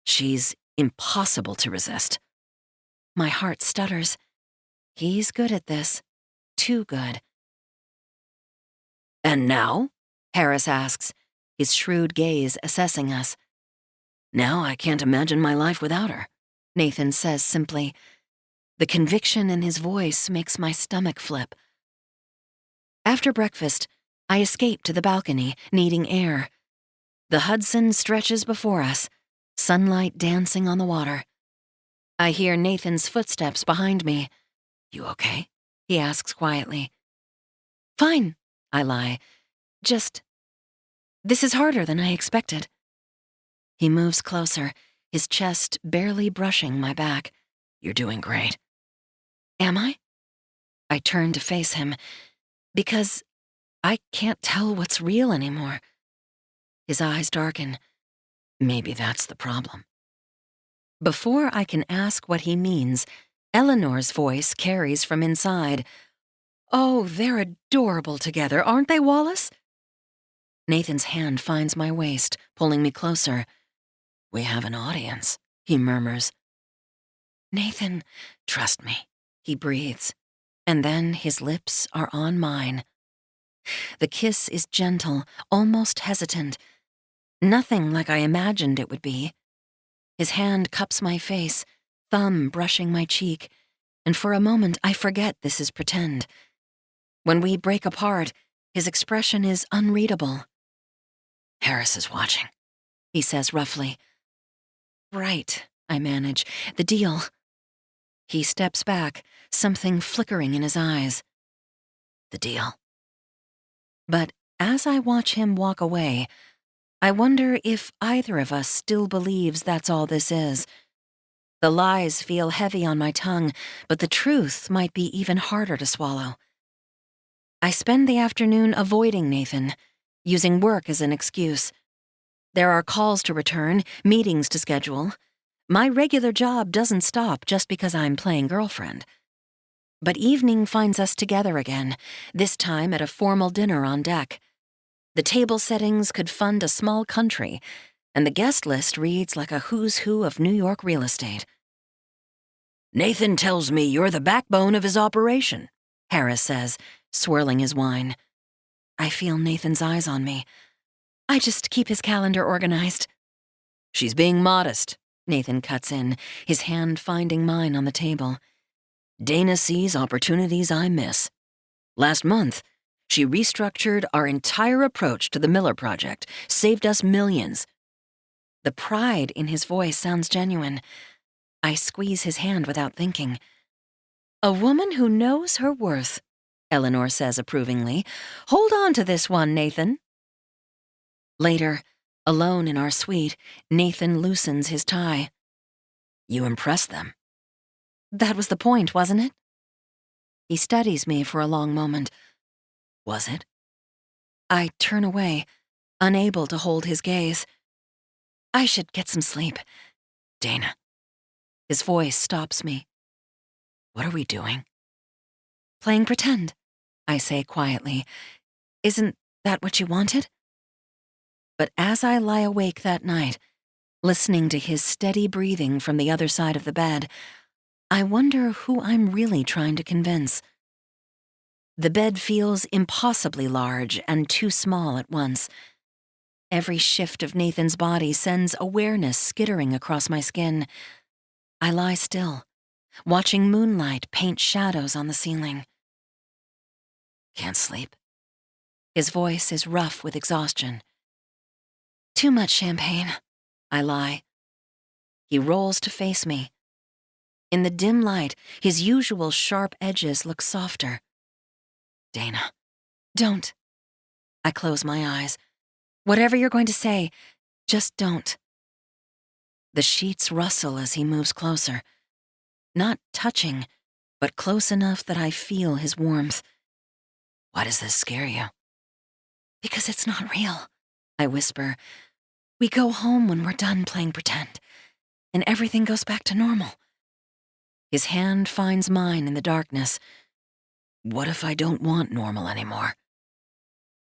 She's impossible to resist. My heart stutters. He's good at this. Too good. And now? Harris asks, his shrewd gaze assessing us. Now I can't imagine my life without her, Nathan says simply. The conviction in his voice makes my stomach flip. After breakfast, I escape to the balcony, needing air. The Hudson stretches before us, sunlight dancing on the water. I hear Nathan's footsteps behind me. You okay? He asks quietly. Fine, I lie. This is harder than I expected. He moves closer, his chest barely brushing my back. You're doing great. Am I? I turn to face him, because I can't tell what's real anymore. His eyes darken. Maybe that's the problem. Before I can ask what he means, Eleanor's voice carries from inside. Oh, they're adorable together, aren't they, Wallace? Nathan's hand finds my waist, pulling me closer. We have an audience, he murmurs. Nathan, trust me, he breathes, and then his lips are on mine. The kiss is gentle, almost hesitant. Nothing like I imagined it would be. His hand cups my face, thumb brushing my cheek, and for a moment I forget this is pretend. When we break apart, his expression is unreadable. Harris is watching, he says roughly. Right, I manage. The deal. He steps back, something flickering in his eyes. The deal. But as I watch him walk away, I wonder if either of us still believes that's all this is. The lies feel heavy on my tongue, but the truth might be even harder to swallow. I spend the afternoon avoiding Nathan, using work as an excuse. There are calls to return, meetings to schedule. My regular job doesn't stop just because I'm playing girlfriend. But evening finds us together again, this time at a formal dinner on deck. The table settings could fund a small country, and the guest list reads like a who's who of New York real estate. "Nathan tells me you're the backbone of his operation," Harris says, swirling his wine. I feel Nathan's eyes on me. I just keep his calendar organized. "She's being modest," Nathan cuts in, his hand finding mine on the table. "Dana sees opportunities I miss. Last month, she restructured our entire approach to the Miller Project, saved us millions." The pride in his voice sounds genuine. I squeeze his hand without thinking. "A woman who knows her worth," Eleanor says approvingly. "Hold on to this one, Nathan." Later, alone in our suite, Nathan loosens his tie. "You impressed them." That was the point, wasn't it? He studies me for a long moment. Was it? I turn away, unable to hold his gaze. I should get some sleep. Dana. His voice stops me. "What are we doing?" "Playing pretend," I say quietly. "Isn't that what you wanted?" But as I lie awake that night, listening to his steady breathing from the other side of the bed, I wonder who I'm really trying to convince. The bed feels impossibly large and too small at once. Every shift of Nathan's body sends awareness skittering across my skin. I lie still, watching moonlight paint shadows on the ceiling. "Can't sleep." His voice is rough with exhaustion. "Too much champagne," I lie. He rolls to face me. In the dim light, his usual sharp edges look softer. "Dana." "Don't." I close my eyes. "Whatever you're going to say, just don't." The sheets rustle as he moves closer. Not touching, but close enough that I feel his warmth. "Why does this scare you?" "Because it's not real," I whisper. "We go home when we're done playing pretend, and everything goes back to normal." His hand finds mine in the darkness. "What if I don't want normal anymore?"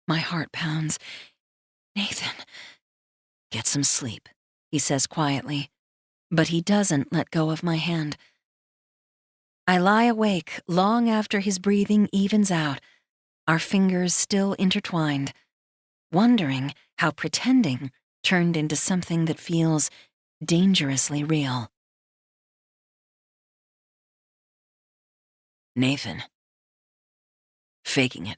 My heart pounds. "Nathan." "Get some sleep," he says quietly, but he doesn't let go of my hand. I lie awake long after his breathing evens out, our fingers still intertwined, wondering how pretending turned into something that feels dangerously real. Nathan. Faking it.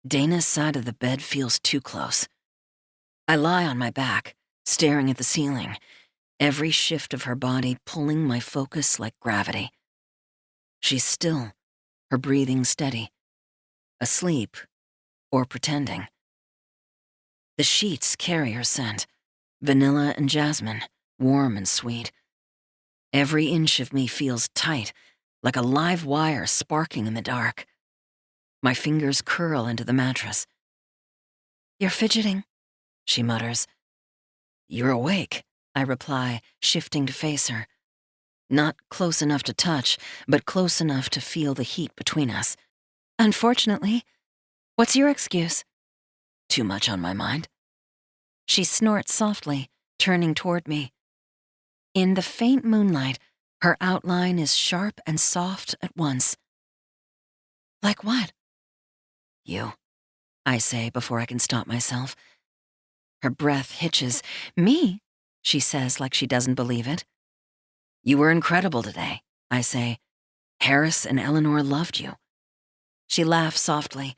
Dana's side of the bed feels too close. I lie on my back, staring at the ceiling, every shift of her body pulling my focus like gravity. She's still, her breathing steady, asleep or pretending. The sheets carry her scent, vanilla and jasmine, warm and sweet. Every inch of me feels tight, like a live wire sparking in the dark. My fingers curl into the mattress. "You're fidgeting," she mutters. "You're awake," I reply, shifting to face her. Not close enough to touch, but close enough to feel the heat between us. "Unfortunately. What's your excuse?" "Too much on my mind." She snorts softly, turning toward me. In the faint moonlight, her outline is sharp and soft at once. "Like what?" "You," I say before I can stop myself. Her breath hitches. "Me?" she says like she doesn't believe it. "You were incredible today," I say. "Harris and Eleanor loved you." She laughs softly.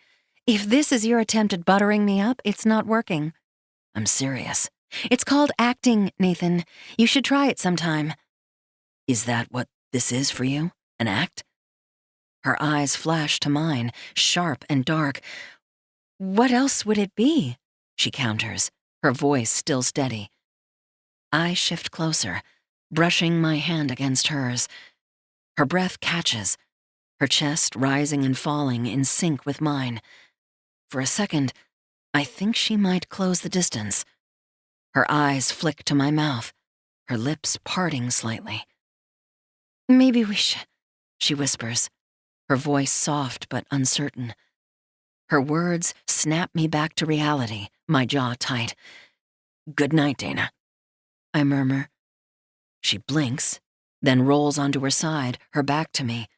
"If this is your attempt at buttering me up, it's not working." "I'm serious." "It's called acting, Nathan. You should try it sometime." "Is that what this is for you? An act?" Her eyes flash to mine, sharp and dark. "What else would it be?" she counters, her voice still steady. I shift closer, brushing my hand against hers. Her breath catches, her chest rising and falling in sync with mine. For a second, I think she might close the distance. Her eyes flick to my mouth, her lips parting slightly. "Maybe we should," she whispers, her voice soft but uncertain. Her words snap me back to reality, my jaw tight. "Good night, Dana," I murmur. She blinks, then rolls onto her side, her back to me.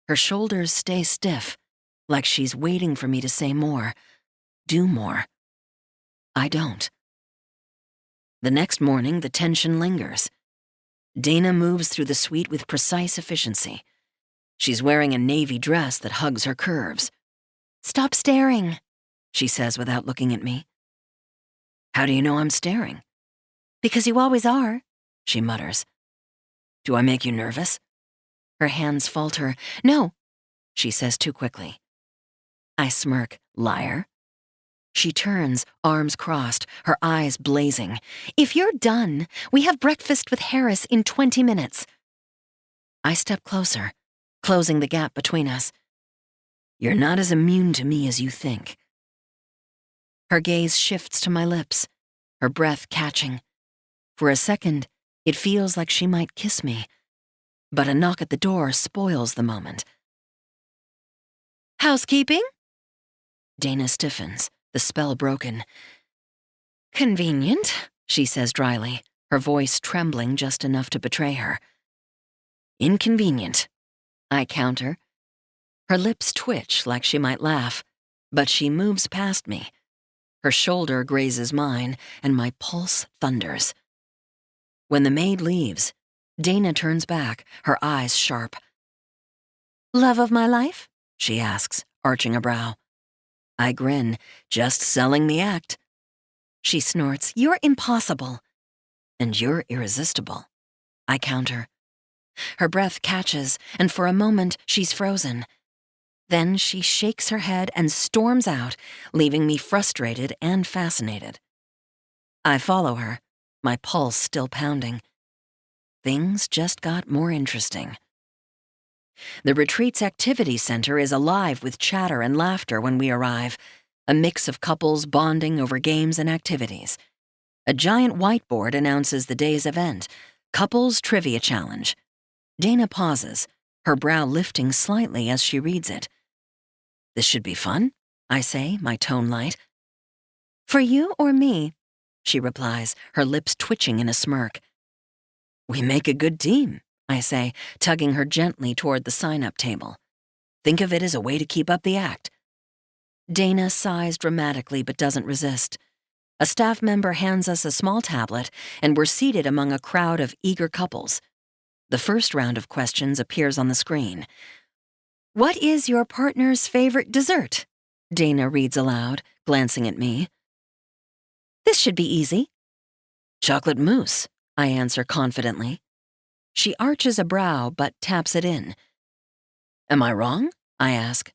Her shoulders stay stiff, like she's waiting for me to say more, do more. I don't. The next morning, the tension lingers. Dana moves through the suite with precise efficiency. She's wearing a navy dress that hugs her curves. "Stop staring," she says without looking at me. "How do you know I'm staring?" "Because you always are," she mutters. "Do I make you nervous?" Her hands falter. "No," she says too quickly. I smirk. "Liar." She turns, arms crossed, her eyes blazing. "If you're done, we have breakfast with Harris in 20 minutes. I step closer, closing the gap between us. "You're not as immune to me as you think." Her gaze shifts to my lips, her breath catching. For a second, it feels like she might kiss me, but a knock at the door spoils the moment. "Housekeeping?" Dana stiffens, the spell broken. "Convenient," she says dryly, her voice trembling just enough to betray her. "Inconvenient," I counter. Her lips twitch like she might laugh, but she moves past me. Her shoulder grazes mine, and my pulse thunders. When the maid leaves, Dana turns back, her eyes sharp. "Love of my life?" she asks, arching a brow. I grin, just selling the act. She snorts, "You're impossible." "And you're irresistible," I counter. Her breath catches, and for a moment she's frozen. Then she shakes her head and storms out, leaving me frustrated and fascinated. I follow her, my pulse still pounding. Things just got more interesting. The retreat's activity center is alive with chatter and laughter when we arrive, a mix of couples bonding over games and activities. A giant whiteboard announces the day's event, Couples Trivia Challenge. Dana pauses, her brow lifting slightly as she reads it. "This should be fun," I say, my tone light. "For you or me?" she replies, her lips twitching in a smirk. "We make a good team," I say, tugging her gently toward the sign-up table. "Think of it as a way to keep up the act." Dana sighs dramatically but doesn't resist. A staff member hands us a small tablet, and we're seated among a crowd of eager couples. The first round of questions appears on the screen. "What is your partner's favorite dessert?" Dana reads aloud, glancing at me. "This should be easy." "Chocolate mousse," I answer confidently. She arches a brow but taps it in. "Am I wrong?" I ask.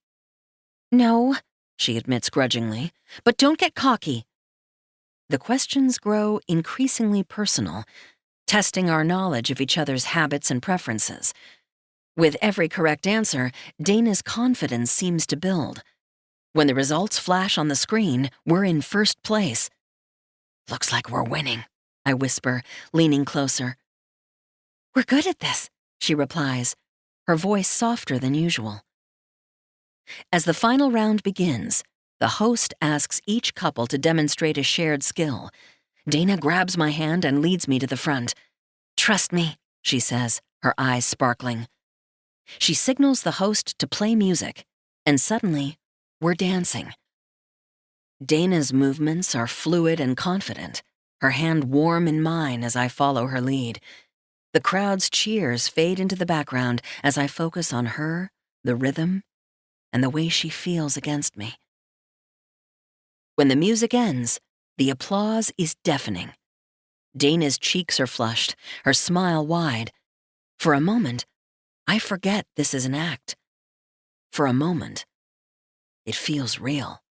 "No," she admits grudgingly, "but don't get cocky." The questions grow increasingly personal, testing our knowledge of each other's habits and preferences. With every correct answer, Dana's confidence seems to build. When the results flash on the screen, we're in first place. "Looks like we're winning," I whisper, leaning closer. "We're good at this," she replies, her voice softer than usual. As the final round begins, the host asks each couple to demonstrate a shared skill. Dana grabs my hand and leads me to the front. "Trust me," she says, her eyes sparkling. She signals the host to play music, and suddenly, we're dancing. Dana's movements are fluid and confident, her hand warm in mine as I follow her lead. The crowd's cheers fade into the background as I focus on her, the rhythm, and the way she feels against me. When the music ends, the applause is deafening. Dana's cheeks are flushed, her smile wide. For a moment, I forget this is an act. For a moment, it feels real.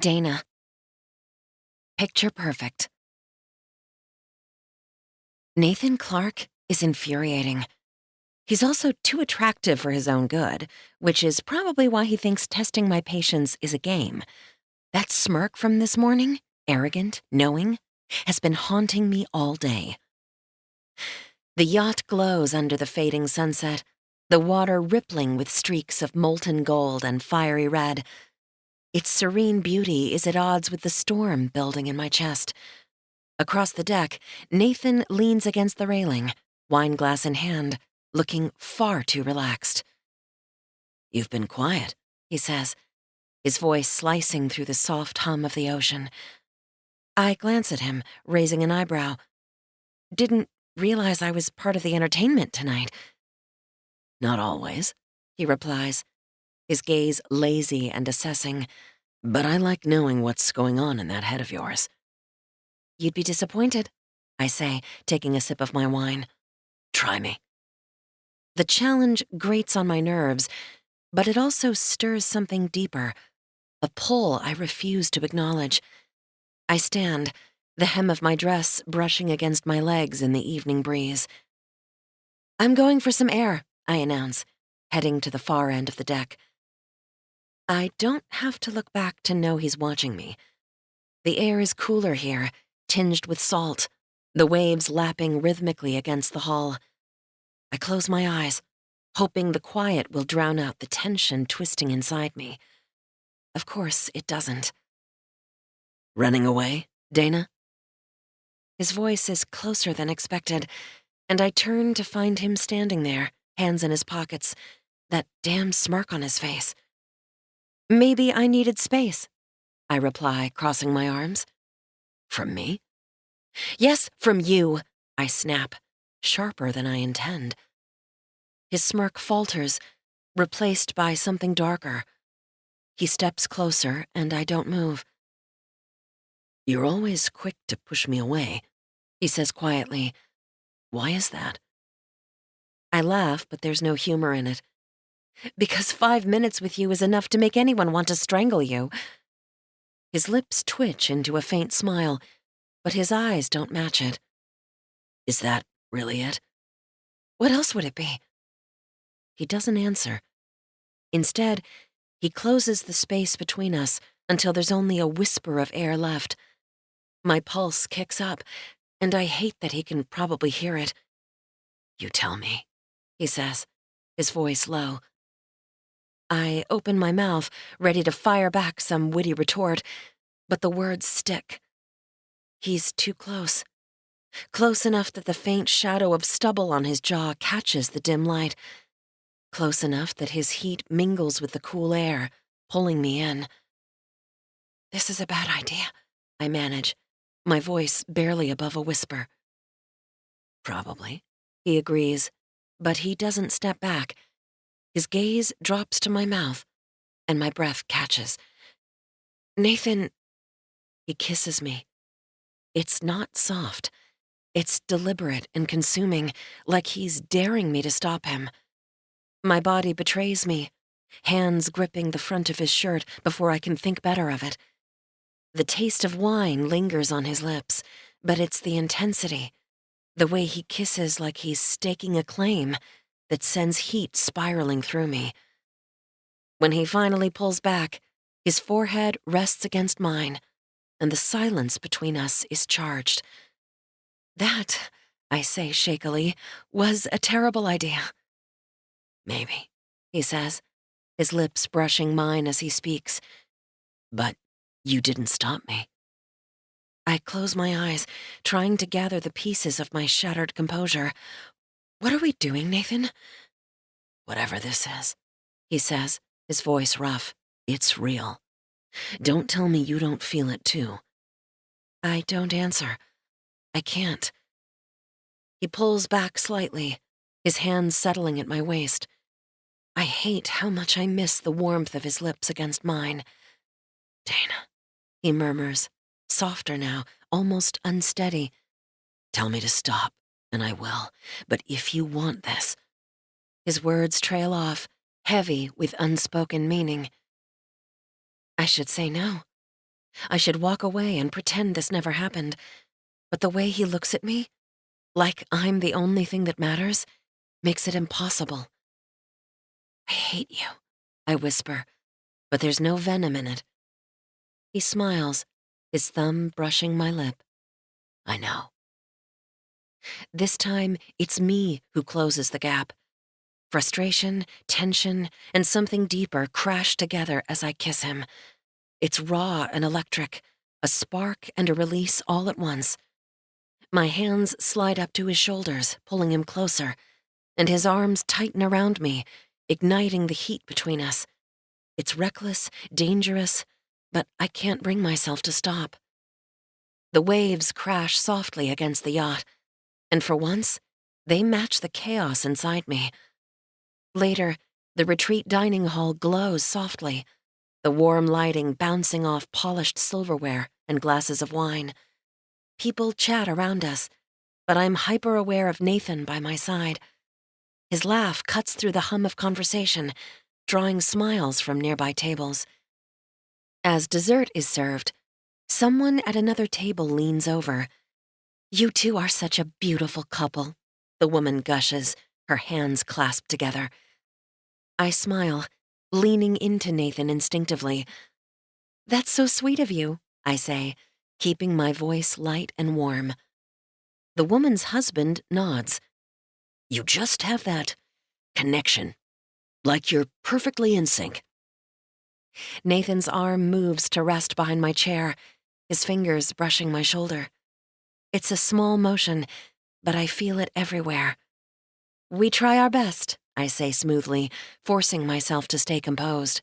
Dana. Picture perfect. Nathan Clarke is infuriating. He's also too attractive for his own good, which is probably why he thinks testing my patience is a game. That smirk from this morning, arrogant, knowing, has been haunting me all day. The yacht glows under the fading sunset, the water rippling with streaks of molten gold and fiery red. Its serene beauty is at odds with the storm building in my chest. Across the deck, Nathan leans against the railing, wineglass in hand, looking far too relaxed. "You've been quiet," he says, his voice slicing through the soft hum of the ocean. I glance at him, raising an eyebrow. "Didn't realize I was part of the entertainment tonight." "Not always," he replies, his gaze lazy and assessing, "but I like knowing what's going on in that head of yours." "You'd be disappointed," I say, taking a sip of my wine. "Try me." The challenge grates on my nerves, but it also stirs something deeper, a pull I refuse to acknowledge. I stand, the hem of my dress brushing against my legs in the evening breeze. "I'm going for some air," I announce, heading to the far end of the deck. I don't have to look back to know he's watching me. The air is cooler here, tinged with salt, the waves lapping rhythmically against the hull. I close my eyes, hoping the quiet will drown out the tension twisting inside me. Of course, it doesn't. "Running away, Dana?" His voice is closer than expected, and I turn to find him standing there, hands in his pockets, that damn smirk on his face. "Maybe I needed space," I reply, crossing my arms. "From me?" "Yes, from you," I snap, sharper than I intend. His smirk falters, replaced by something darker. He steps closer, and I don't move. "You're always quick to push me away," he says quietly. "Why is that?" I laugh, but there's no humor in it. "Because 5 minutes with you is enough to make anyone want to strangle you." His lips twitch into a faint smile, but his eyes don't match it. "Is that really it?" "What else would it be?" He doesn't answer. Instead, he closes the space between us until there's only a whisper of air left. My pulse kicks up, and I hate that he can probably hear it. "You tell me," he says, his voice low. I open my mouth, ready to fire back some witty retort, but the words stick. He's too close. Close enough that the faint shadow of stubble on his jaw catches the dim light. Close enough that his heat mingles with the cool air, pulling me in. "This is a bad idea," I manage, my voice barely above a whisper. "Probably," he agrees, but he doesn't step back. His gaze drops to my mouth, and my breath catches. "Nathan," he kisses me. It's not soft. It's deliberate and consuming, like he's daring me to stop him. My body betrays me, hands gripping the front of his shirt before I can think better of it. The taste of wine lingers on his lips, but it's the intensity, the way he kisses like he's staking a claim, that sends heat spiraling through me. When he finally pulls back, his forehead rests against mine, and the silence between us is charged. "That," I say shakily, "was a terrible idea." "Maybe," he says, his lips brushing mine as he speaks. "But you didn't stop me." I close my eyes, trying to gather the pieces of my shattered composure. "What are we doing, Nathan?" "Whatever this is," he says, his voice rough. "It's real. Don't tell me you don't feel it too." I don't answer. I can't. He pulls back slightly, his hands settling at my waist. I hate how much I miss the warmth of his lips against mine. "Dana," he murmurs, softer now, almost unsteady. "Tell me to stop, and I will. But if you want this—" His words trail off, heavy with unspoken meaning. I should say no. I should walk away and pretend this never happened, but the way he looks at me, like I'm the only thing that matters, makes it impossible. I hate you, I whisper, but there's no venom in it. He smiles, his thumb brushing my lip. I know. This time, it's me who closes the gap. Frustration, tension, and something deeper crash together as I kiss him. It's raw and electric, a spark and a release all at once. My hands slide up to his shoulders, pulling him closer, and his arms tighten around me, igniting the heat between us. It's reckless, dangerous, but I can't bring myself to stop. The waves crash softly against the yacht, and for once, they match the chaos inside me. Later, the retreat dining hall glows softly, the warm lighting bouncing off polished silverware and glasses of wine. People chat around us, but I'm hyper-aware of Nathan by my side. His laugh cuts through the hum of conversation, drawing smiles from nearby tables. As dessert is served, someone at another table leans over. "You two are such a beautiful couple," the woman gushes, her hands clasped together. I smile, leaning into Nathan instinctively. "That's so sweet of you," I say, keeping my voice light and warm. The woman's husband nods. "You just have that connection, like you're perfectly in sync." Nathan's arm moves to rest behind my chair, his fingers brushing my shoulder. It's a small motion, but I feel it everywhere. "We try our best," I say smoothly, forcing myself to stay composed.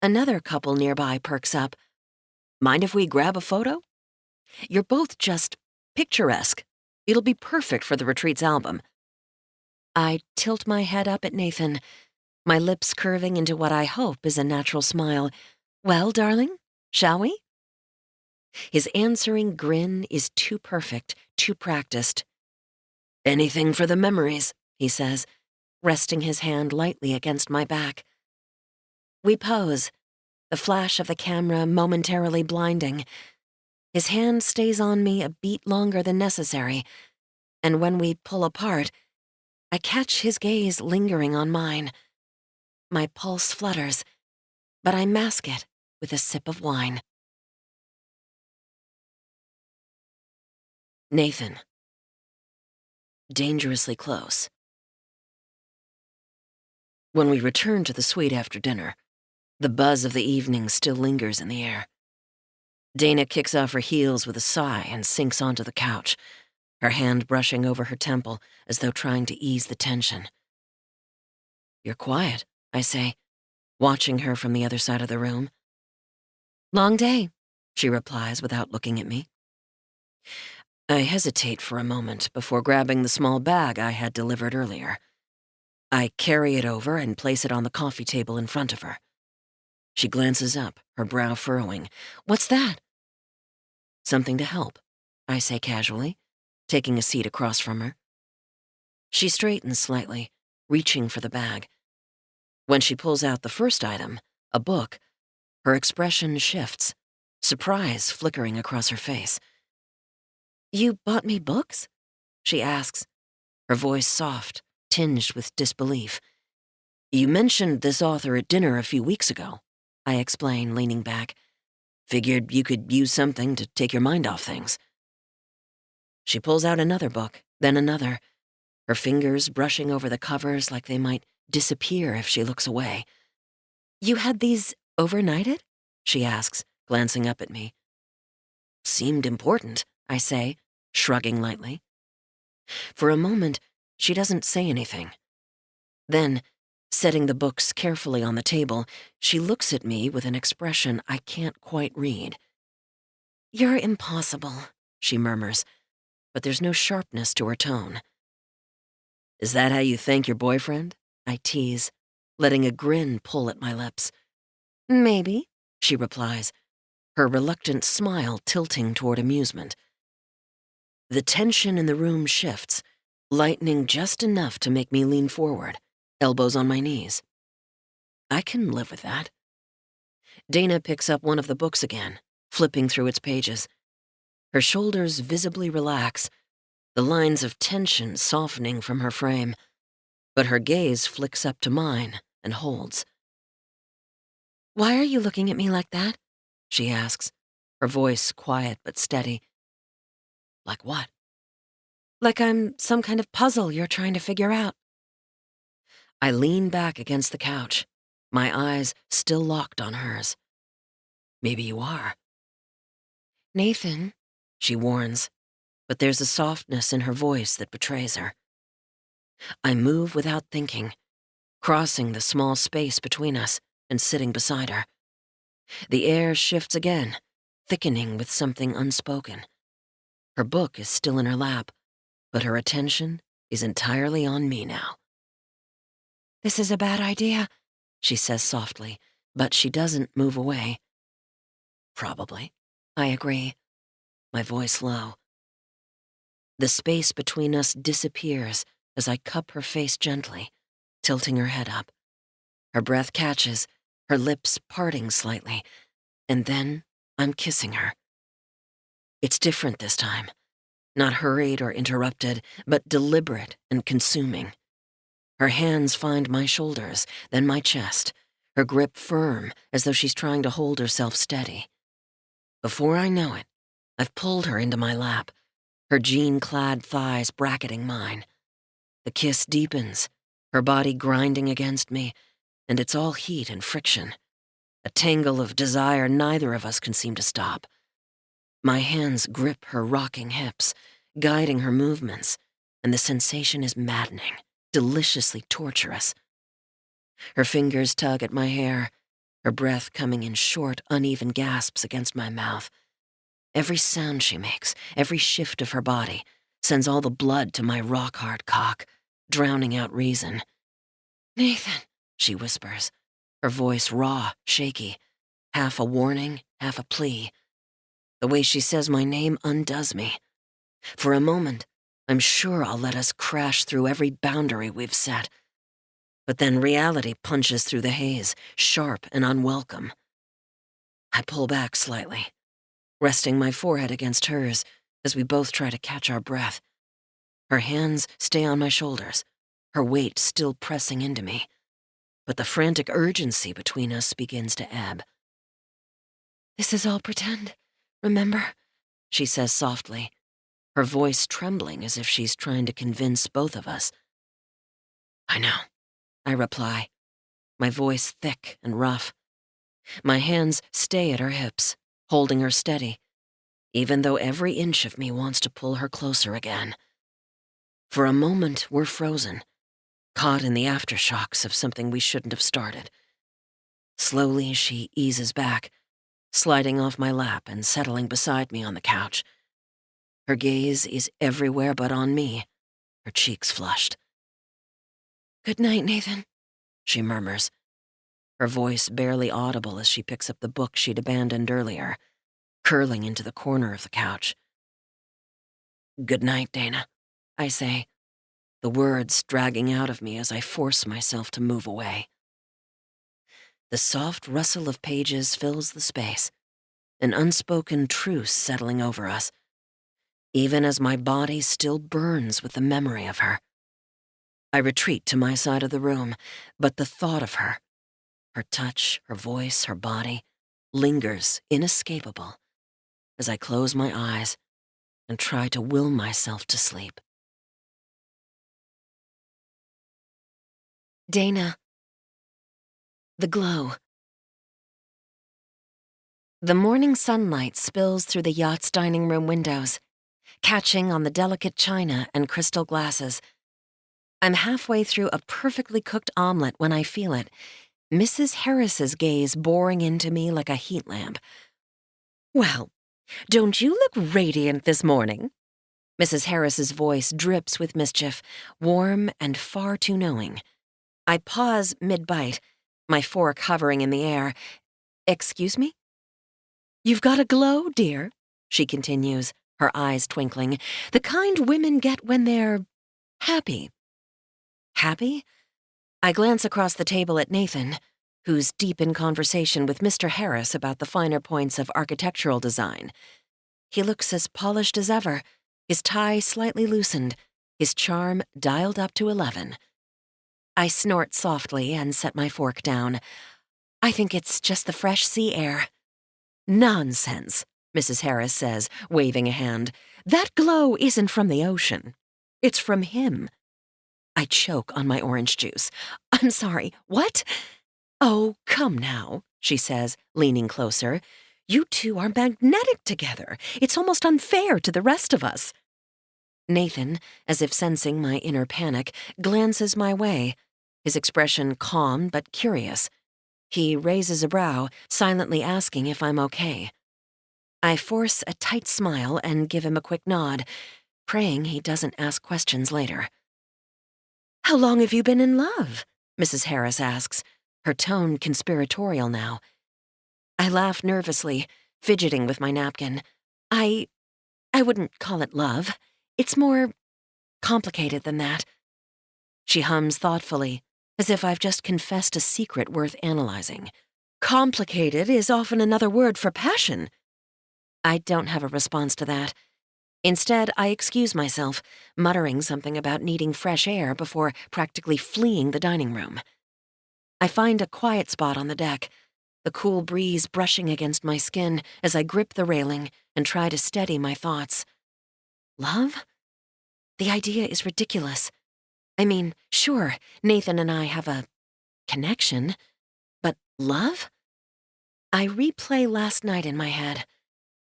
Another couple nearby perks up. "Mind if we grab a photo? You're both just picturesque. It'll be perfect for the retreat's album." I tilt my head up at Nathan, my lips curving into what I hope is a natural smile. "Well, darling, shall we?" His answering grin is too perfect, too practiced. "Anything for the memories," he says, resting his hand lightly against my back. We pose, the flash of the camera momentarily blinding. His hand stays on me a beat longer than necessary, and when we pull apart, I catch his gaze lingering on mine. My pulse flutters, but I mask it with a sip of wine. Nathan. Dangerously close. When we return to the suite after dinner, the buzz of the evening still lingers in the air. Dana kicks off her heels with a sigh and sinks onto the couch, her hand brushing over her temple as though trying to ease the tension. "You're quiet," I say, watching her from the other side of the room. "Long day," she replies without looking at me. I hesitate for a moment before grabbing the small bag I had delivered earlier. I carry it over and place it on the coffee table in front of her. She glances up, her brow furrowing. "What's that?" "Something to help," I say casually, taking a seat across from her. She straightens slightly, reaching for the bag. When she pulls out the first item, a book, her expression shifts, surprise flickering across her face. "You bought me books?" she asks, her voice soft, tinged with disbelief. "You mentioned this author at dinner a few weeks ago," I explain, leaning back. "Figured you could use something to take your mind off things." She pulls out another book, then another, her fingers brushing over the covers like they might disappear if she looks away. "You had these overnighted?" she asks, glancing up at me. "Seemed important," I say, shrugging lightly. For a moment, she doesn't say anything. Then, setting the books carefully on the table, she looks at me with an expression I can't quite read. "You're impossible," she murmurs, but there's no sharpness to her tone. "Is that how you thank your boyfriend?" I tease, letting a grin pull at my lips. "Maybe," she replies, her reluctant smile tilting toward amusement. The tension in the room shifts, lightening just enough to make me lean forward, elbows on my knees. I can live with that. Dana picks up one of the books again, flipping through its pages. Her shoulders visibly relax, the lines of tension softening from her frame, but her gaze flicks up to mine and holds. "Why are you looking at me like that?" she asks, her voice quiet but steady. "Like what?" "Like I'm some kind of puzzle you're trying to figure out." I lean back against the couch, my eyes still locked on hers. "Maybe you are." "Nathan," she warns, but there's a softness in her voice that betrays her. I move without thinking, crossing the small space between us and sitting beside her. The air shifts again, thickening with something unspoken. Her book is still in her lap, but her attention is entirely on me now. "This is a bad idea," she says softly, but she doesn't move away. "Probably," I agree, my voice low. The space between us disappears as I cup her face gently, tilting her head up. Her breath catches, her lips parting slightly, and then I'm kissing her. It's different this time, not hurried or interrupted, but deliberate and consuming. Her hands find my shoulders, then my chest, her grip firm as though she's trying to hold herself steady. Before I know it, I've pulled her into my lap, her jean-clad thighs bracketing mine. The kiss deepens, her body grinding against me, and it's all heat and friction. A tangle of desire neither of us can seem to stop. My hands grip her rocking hips, guiding her movements, and the sensation is maddening, deliciously torturous. Her fingers tug at my hair, her breath coming in short, uneven gasps against my mouth. Every sound she makes, every shift of her body, sends all the blood to my rock-hard cock, drowning out reason. "Nathan," she whispers, her voice raw, shaky, half a warning, half a plea. The way she says my name undoes me. For a moment, I'm sure I'll let us crash through every boundary we've set. But then reality punches through the haze, sharp and unwelcome. I pull back slightly, resting my forehead against hers as we both try to catch our breath. Her hands stay on my shoulders, her weight still pressing into me. But the frantic urgency between us begins to ebb. "This is all pretend, remember?" she says softly, her voice trembling as if she's trying to convince both of us. "I know," I reply, my voice thick and rough. My hands stay at her hips, holding her steady, even though every inch of me wants to pull her closer again. For a moment, we're frozen, caught in the aftershocks of something we shouldn't have started. Slowly, she eases back, sliding off my lap and settling beside me on the couch. Her gaze is everywhere but on me, her cheeks flushed. "Good night, Nathan," she murmurs, her voice barely audible as she picks up the book she'd abandoned earlier, curling into the corner of the couch. "Good night, Dana," I say, the words dragging out of me as I force myself to move away. The soft rustle of pages fills the space, an unspoken truce settling over us, even as my body still burns with the memory of her. I retreat to my side of the room, but the thought of her touch, her voice, her body, lingers inescapable as I close my eyes and try to will myself to sleep. Dana. The glow. The morning sunlight spills through the yacht's dining room windows, catching on the delicate china and crystal glasses. I'm halfway through a perfectly cooked omelet when I feel it, Mrs. Harris's gaze boring into me like a heat lamp. "Well, don't you look radiant this morning?" Mrs. Harris's voice drips with mischief, warm and far too knowing. I pause mid-bite, my fork hovering in the air. "Excuse me?" "You've got a glow, dear," she continues, her eyes twinkling, "the kind women get when they're happy." Happy? I glance across the table at Nathan, who's deep in conversation with Mr. Harris about the finer points of architectural design. He looks as polished as ever, his tie slightly loosened, his charm dialed up to 11. I snort softly and set my fork down. I think it's just the fresh sea air. Nonsense, Mrs. Harris says, waving a hand. That glow isn't from the ocean. It's from him. I choke on my orange juice. I'm sorry, what? Oh, come now, she says, leaning closer. You two are magnetic together. It's almost unfair to the rest of us. Nathan, as if sensing my inner panic, glances my way, his expression calm but curious. He raises a brow, silently asking if I'm okay. I force a tight smile and give him a quick nod, praying he doesn't ask questions later. How long have you been in love? Mrs. Harris asks, her tone conspiratorial now. I laugh nervously, fidgeting with my napkin. I wouldn't call it love. It's more complicated than that. She hums thoughtfully, as if I've just confessed a secret worth analyzing. Complicated is often another word for passion. I don't have a response to that. Instead, I excuse myself, muttering something about needing fresh air before practically fleeing the dining room. I find a quiet spot on the deck, the cool breeze brushing against my skin as I grip the railing and try to steady my thoughts. Love? The idea is ridiculous. I mean, sure, Nathan and I have a connection, but love? I replay last night in my head.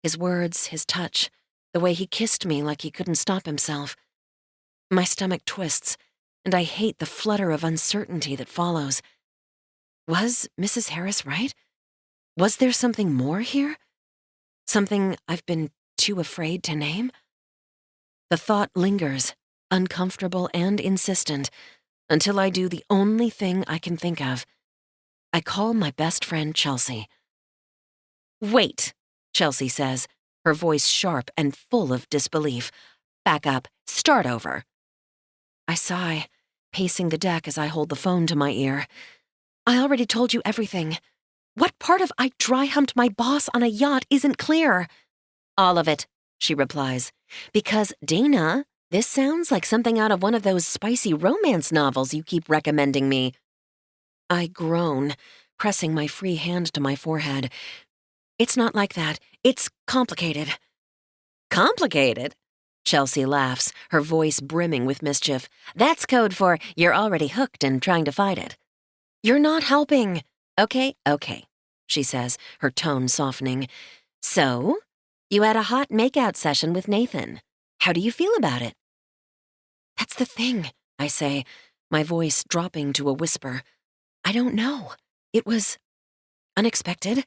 His words, his touch, the way he kissed me like he couldn't stop himself. My stomach twists, and I hate the flutter of uncertainty that follows. Was Mrs. Harris right? Was there something more here? Something I've been too afraid to name? The thought lingers, uncomfortable and insistent, until I do the only thing I can think of. I call my best friend Chelsea. Wait, Chelsea says, her voice sharp and full of disbelief. Back up, start over. I sigh, pacing the deck as I hold the phone to my ear. I already told you everything. What part of I dry-humped my boss on a yacht isn't clear? All of it, she replies. Because, Dana, this sounds like something out of one of those spicy romance novels you keep recommending me. I groan, pressing my free hand to my forehead. It's not like that. It's complicated. Complicated? Chelsea laughs, her voice brimming with mischief. That's code for you're already hooked and trying to fight it. You're not helping. Okay, she says, her tone softening. So, you had a hot makeout session with Nathan. How do you feel about it? That's the thing, I say, my voice dropping to a whisper. I don't know. It was unexpected,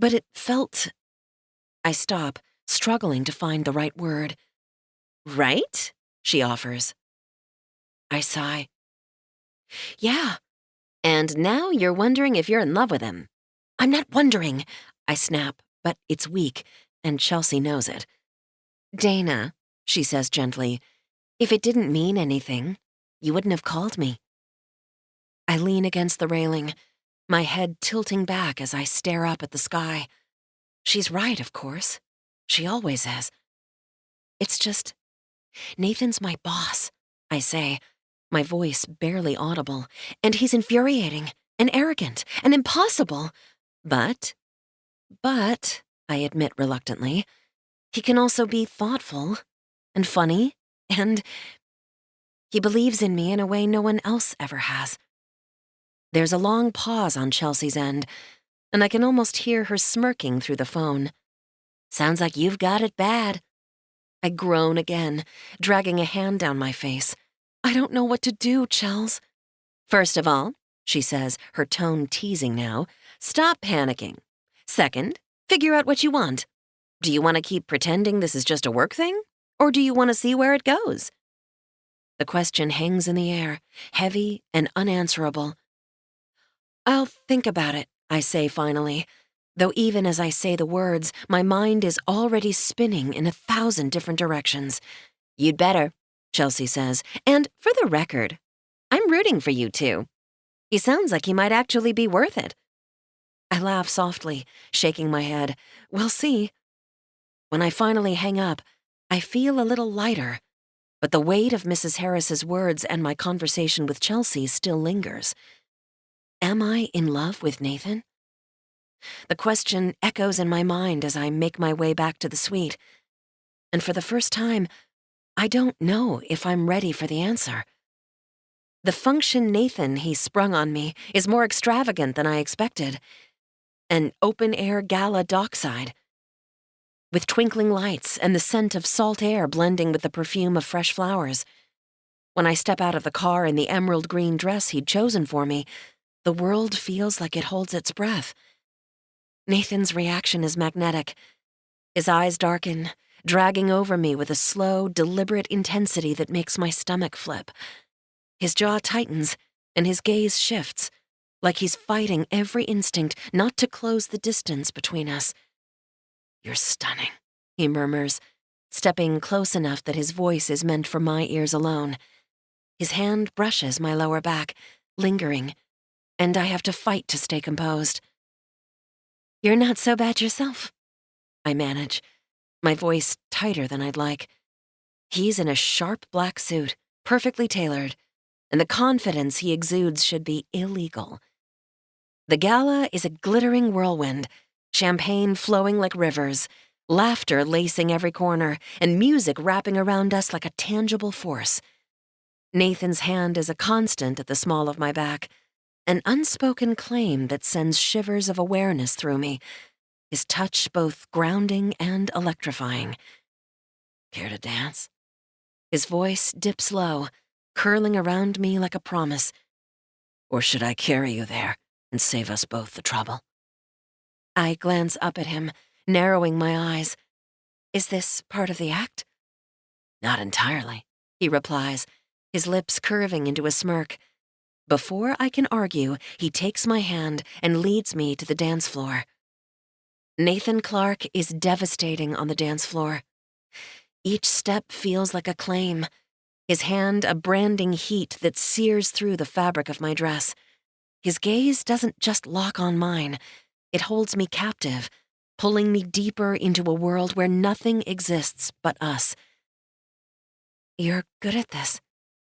but it felt... I stop, struggling to find the right word. Right? She offers. I sigh. Yeah. And now you're wondering if you're in love with him. I'm not wondering, I snap, but it's weak, and Chelsea knows it. Dana, she says gently, if it didn't mean anything, you wouldn't have called me. I lean against the railing, my head tilting back as I stare up at the sky. She's right, of course. She always is. It's just, Nathan's my boss, I say, my voice barely audible, and he's infuriating and arrogant and impossible. But, I admit reluctantly, he can also be thoughtful and funny, and he believes in me in a way no one else ever has. There's a long pause on Chelsea's end, and I can almost hear her smirking through the phone. Sounds like you've got it bad. I groan again, dragging a hand down my face. I don't know what to do, Chels. First of all, she says, her tone teasing now, stop panicking. Second, figure out what you want. Do you want to keep pretending this is just a work thing? Or do you want to see where it goes? The question hangs in the air, heavy and unanswerable. I'll think about it, I say finally, though even as I say the words, my mind is already spinning in 1,000 different directions. You'd better, Chelsea says, and for the record, I'm rooting for you too. He sounds like he might actually be worth it. I laugh softly, shaking my head. We'll see. When I finally hang up, I feel a little lighter, but the weight of Mrs. Harris's words and my conversation with Chelsea still lingers. Am I in love with Nathan? The question echoes in my mind as I make my way back to the suite. And for the first time, I don't know if I'm ready for the answer. The function Nathan he sprung on me is more extravagant than I expected. An open-air gala dockside, with twinkling lights and the scent of salt air blending with the perfume of fresh flowers. When I step out of the car in the emerald green dress he'd chosen for me, the world feels like it holds its breath. Nathan's reaction is magnetic. His eyes darken, dragging over me with a slow, deliberate intensity that makes my stomach flip. His jaw tightens, and his gaze shifts, like he's fighting every instinct not to close the distance between us. You're stunning, he murmurs, stepping close enough that his voice is meant for my ears alone. His hand brushes my lower back, lingering, and I have to fight to stay composed. You're not so bad yourself, I manage, my voice tighter than I'd like. He's in a sharp black suit, perfectly tailored, and the confidence he exudes should be illegal. The gala is a glittering whirlwind, champagne flowing like rivers, laughter lacing every corner, and music wrapping around us like a tangible force. Nathan's hand is a constant at the small of my back, an unspoken claim that sends shivers of awareness through me, his touch both grounding and electrifying. Care to dance? His voice dips low, curling around me like a promise. Or should I carry you there and save us both the trouble? I glance up at him, narrowing my eyes. Is this part of the act? Not entirely, he replies, his lips curving into a smirk. Before I can argue, he takes my hand and leads me to the dance floor. Nathan Clarke is devastating on the dance floor. Each step feels like a claim, his hand a branding heat that sears through the fabric of my dress. His gaze doesn't just lock on mine, it holds me captive, pulling me deeper into a world where nothing exists but us. You're good at this,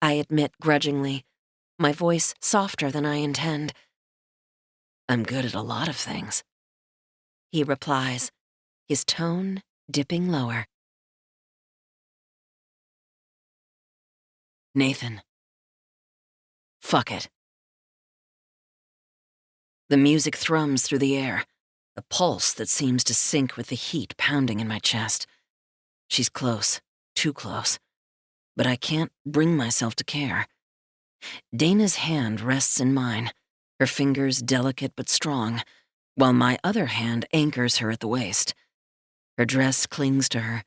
I admit grudgingly, my voice softer than I intend. I'm good at a lot of things, he replies, his tone dipping lower. Nathan. Fuck it. The music thrums through the air, a pulse that seems to sync with the heat pounding in my chest. She's close, too close, but I can't bring myself to care. Dana's hand rests in mine, her fingers delicate but strong, while my other hand anchors her at the waist. Her dress clings to her.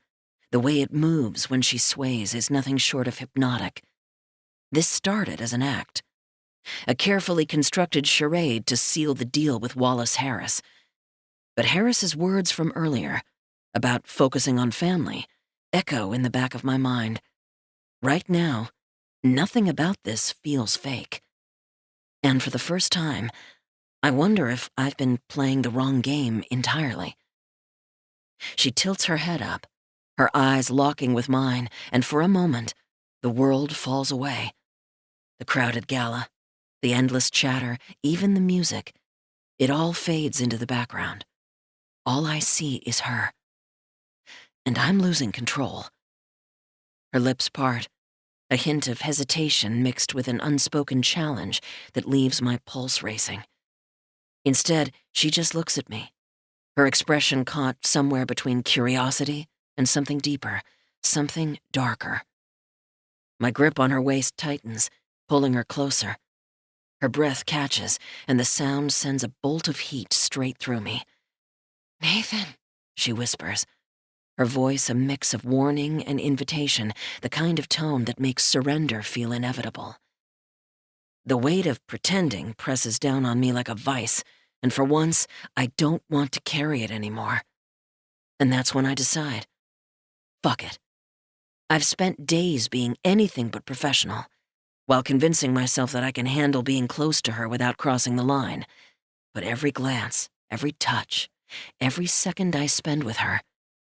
The way it moves when she sways is nothing short of hypnotic. This started as an act, a carefully constructed charade to seal the deal with Wallace Harris. But Harris's words from earlier, about focusing on family, echo in the back of my mind. Right now, nothing about this feels fake. And for the first time, I wonder if I've been playing the wrong game entirely. She tilts her head up, her eyes locking with mine, and for a moment, the world falls away. The crowded gala, the endless chatter, even the music, it all fades into the background. All I see is her. And I'm losing control. Her lips part, a hint of hesitation mixed with an unspoken challenge that leaves my pulse racing. Instead, she just looks at me, her expression caught somewhere between curiosity and something deeper, something darker. My grip on her waist tightens, pulling her closer. Her breath catches, and the sound sends a bolt of heat straight through me. Nathan, she whispers, her voice a mix of warning and invitation, the kind of tone that makes surrender feel inevitable. The weight of pretending presses down on me like a vice, and for once, I don't want to carry it anymore. And that's when I decide. Fuck it. I've spent days being anything but professional. while convincing myself that I can handle being close to her without crossing the line. But every glance, every touch, every second I spend with her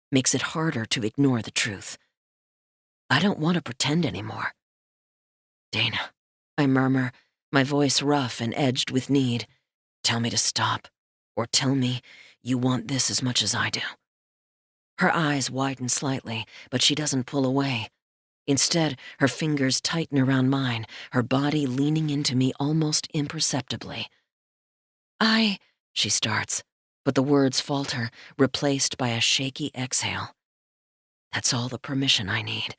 makes it harder to ignore the truth. I don't want to pretend anymore. Dana, I murmur, my voice rough and edged with need. Tell me to stop, or tell me you want this as much as I do. Her eyes widen slightly, but she doesn't pull away. Instead, her fingers tighten around mine, her body leaning into me almost imperceptibly. She starts, but the words falter, replaced by a shaky exhale. That's all the permission I need.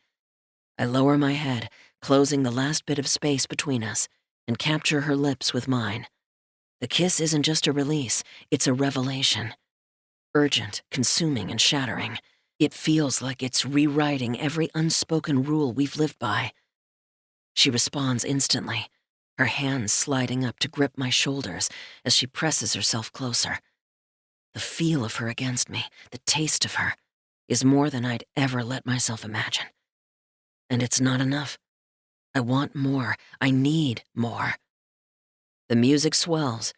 I lower my head, closing the last bit of space between us, and capture her lips with mine. The kiss isn't just a release, it's a revelation. Urgent, consuming, and shattering. It feels like it's rewriting every unspoken rule we've lived by. She responds instantly, her hands sliding up to grip my shoulders as she presses herself closer. The feel of her against me, the taste of her, is more than I'd ever let myself imagine. And it's not enough. I want more. I need more. The music swells,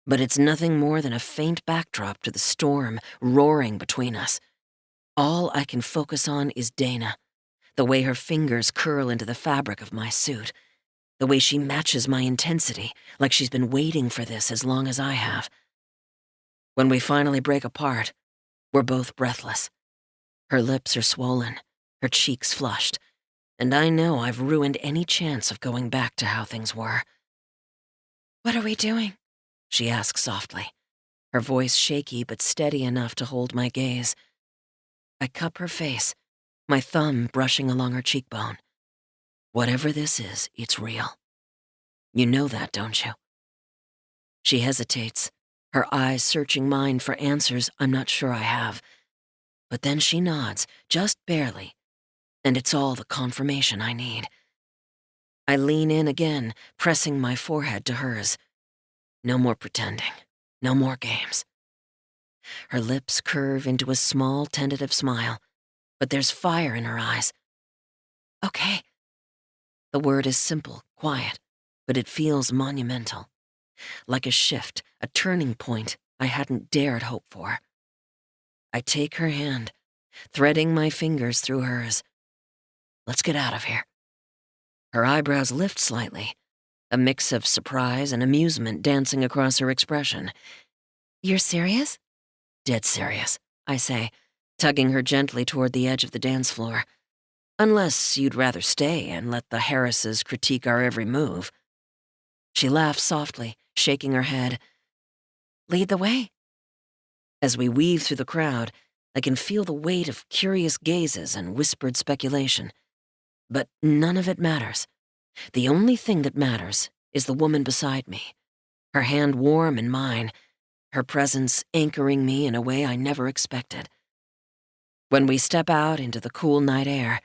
but it's nothing more than a faint backdrop to the storm roaring between us. All I can focus on is Dana, the way her fingers curl into the fabric of my suit, the way she matches my intensity, like she's been waiting for this as long as I have. When we finally break apart, we're both breathless. Her lips are swollen, her cheeks flushed, and I know I've ruined any chance of going back to how things were. "What are we doing?" she asks softly, her voice shaky but steady enough to hold my gaze. I cup her face, my thumb brushing along her cheekbone. Whatever this is, it's real. You know that, don't you? She hesitates, her eyes searching mine for answers I'm not sure I have. But then she nods, just barely, and it's all the confirmation I need. I lean in again, pressing my forehead to hers. No more pretending, no more games. Her lips curve into a small, tentative smile, but there's fire in her eyes. Okay. The word is simple, quiet, but it feels monumental. Like a shift, a turning point I hadn't dared hope for. I take her hand, threading my fingers through hers. Let's get out of here. Her eyebrows lift slightly, a mix of surprise and amusement dancing across her expression. You're serious? Dead serious, I say, tugging her gently toward the edge of the dance floor. Unless you'd rather stay and let the Harrises critique our every move. She laughs softly, shaking her head. Lead the way. As we weave through the crowd, I can feel the weight of curious gazes and whispered speculation. But none of it matters. The only thing that matters is the woman beside me, her hand warm in mine, her presence anchoring me in a way I never expected. When we step out into the cool night air,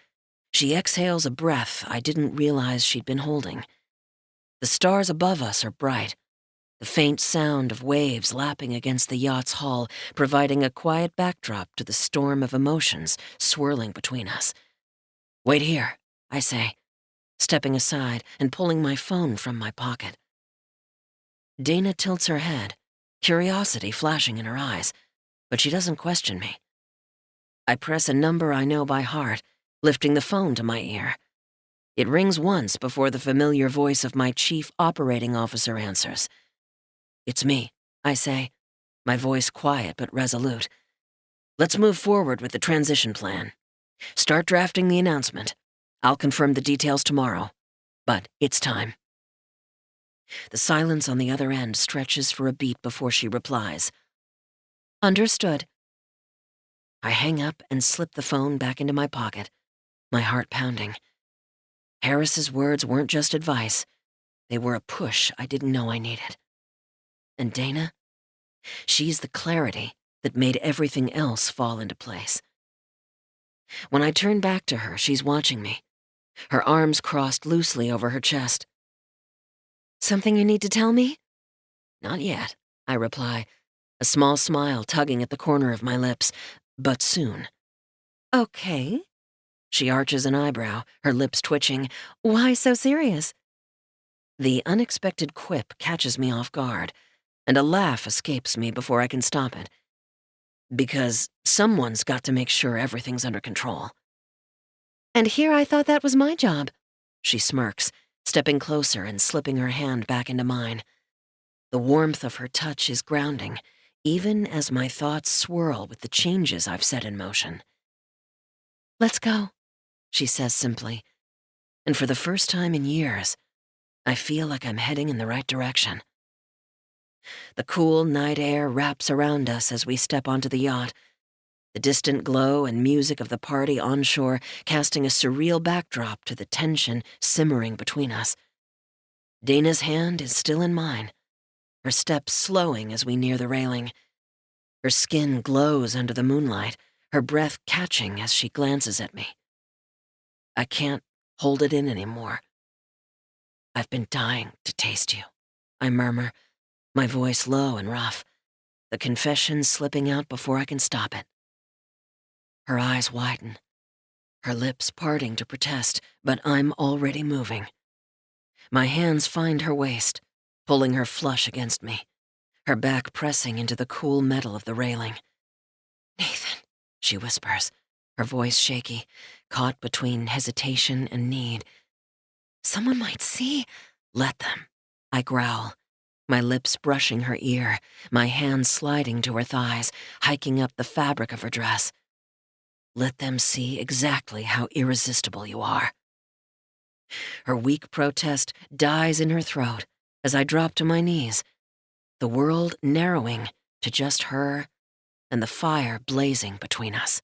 she exhales a breath I didn't realize she'd been holding. The stars above us are bright, the faint sound of waves lapping against the yacht's hull providing a quiet backdrop to the storm of emotions swirling between us. Wait here, I say, stepping aside and pulling my phone from my pocket. Dana tilts her head, curiosity flashing in her eyes, but she doesn't question me. I press a number I know by heart, lifting the phone to my ear. It rings once before the familiar voice of my chief operating officer answers. It's me, I say, my voice quiet but resolute. Let's move forward with the transition plan. Start drafting the announcement. I'll confirm the details tomorrow, but it's time. The silence on the other end stretches for a beat before she replies. Understood. I hang up and slip the phone back into my pocket, my heart pounding. Harris's words weren't just advice. They were a push I didn't know I needed. And Dana? She's the clarity that made everything else fall into place. When I turn back to her, she's watching me, her arms crossed loosely over her chest. Something you need to tell me? Not yet, I reply, a small smile tugging at the corner of my lips, but soon. Okay. She arches an eyebrow, her lips twitching. Why so serious? The unexpected quip catches me off guard, and a laugh escapes me before I can stop it. Because someone's got to make sure everything's under control. And here I thought that was my job, she smirks, stepping closer and slipping her hand back into mine. The warmth of her touch is grounding, even as my thoughts swirl with the changes I've set in motion. Let's go, she says simply, and for the first time in years, I feel like I'm heading in the right direction. The cool night air wraps around us as we step onto the yacht, the distant glow and music of the party onshore casting a surreal backdrop to the tension simmering between us. Dana's hand is still in mine, her steps slowing as we near the railing. Her skin glows under the moonlight, her breath catching as she glances at me. I can't hold it in anymore. I've been dying to taste you, I murmur, my voice low and rough, the confession slipping out before I can stop it. Her eyes widen, her lips parting to protest, but I'm already moving. My hands find her waist, pulling her flush against me, her back pressing into the cool metal of the railing. Nathan, she whispers, her voice shaky, caught between hesitation and need. Someone might see. Let them, I growl, my lips brushing her ear, my hands sliding to her thighs, hiking up the fabric of her dress. Let them see exactly how irresistible you are. Her weak protest dies in her throat as I drop to my knees, the world narrowing to just her and the fire blazing between us.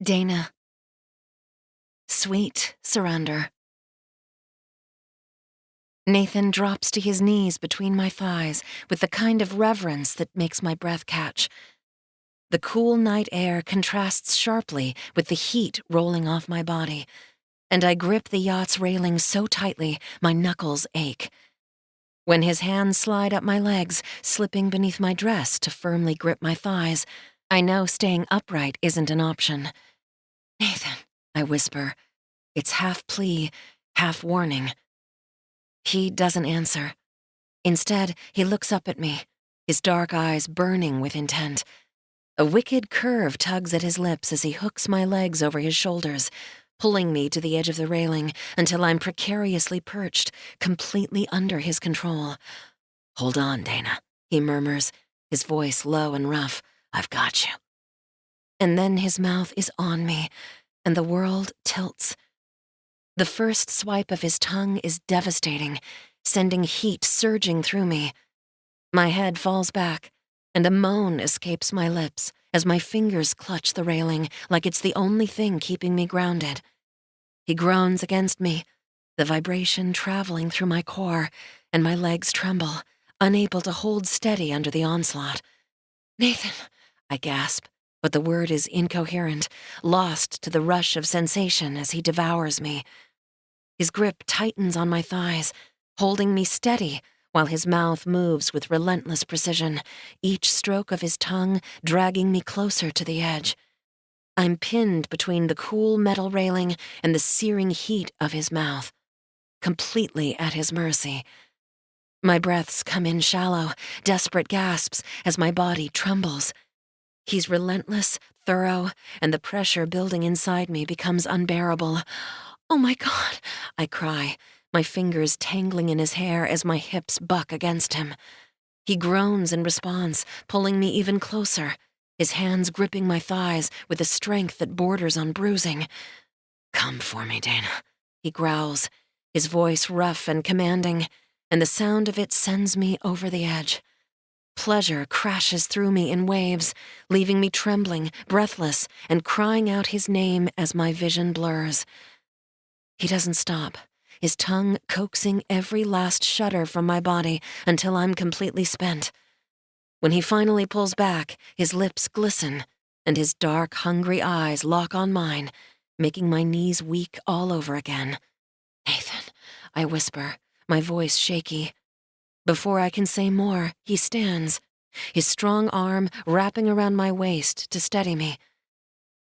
Dana. Sweet surrender. Nathan drops to his knees between my thighs with the kind of reverence that makes my breath catch. The cool night air contrasts sharply with the heat rolling off my body, and I grip the yacht's railing so tightly my knuckles ache. When his hands slide up my legs, slipping beneath my dress to firmly grip my thighs, I know staying upright isn't an option. Nathan, I whisper. It's half plea, half warning. He doesn't answer. Instead, he looks up at me, his dark eyes burning with intent. A wicked curve tugs at his lips as he hooks my legs over his shoulders, pulling me to the edge of the railing until I'm precariously perched, completely under his control. Hold on, Dana, he murmurs, his voice low and rough. I've got you. And then his mouth is on me, and the world tilts. The first swipe of his tongue is devastating, sending heat surging through me. My head falls back, and a moan escapes my lips as my fingers clutch the railing like it's the only thing keeping me grounded. He groans against me, the vibration traveling through my core, and my legs tremble, unable to hold steady under the onslaught. Nathan, I gasp, but the word is incoherent, lost to the rush of sensation as he devours me. His grip tightens on my thighs, holding me steady while his mouth moves with relentless precision, each stroke of his tongue dragging me closer to the edge. I'm pinned between the cool metal railing and the searing heat of his mouth, completely at his mercy. My breaths come in shallow, desperate gasps as my body trembles. He's relentless, thorough, and the pressure building inside me becomes unbearable. Oh my God, I cry, my fingers tangling in his hair as my hips buck against him. He groans in response, pulling me even closer, his hands gripping my thighs with a strength that borders on bruising. Come for me, Dana, he growls, his voice rough and commanding, and the sound of it sends me over the edge. Pleasure crashes through me in waves, leaving me trembling, breathless, and crying out his name as my vision blurs. He doesn't stop, his tongue coaxing every last shudder from my body until I'm completely spent. When he finally pulls back, his lips glisten, and his dark, hungry eyes lock on mine, making my knees weak all over again. Nathan, I whisper, my voice shaky. Before I can say more, he stands, his strong arm wrapping around my waist to steady me.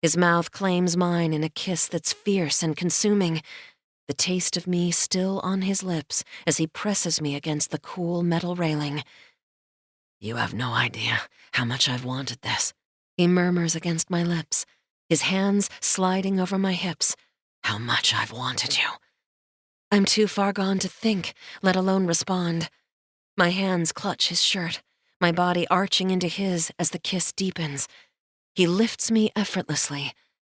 His mouth claims mine in a kiss that's fierce and consuming, the taste of me still on his lips as he presses me against the cool metal railing. "You have no idea how much I've wanted this," he murmurs against my lips, his hands sliding over my hips. "How much I've wanted you." I'm too far gone to think, let alone respond. My hands clutch his shirt, my body arching into his as the kiss deepens. He lifts me effortlessly,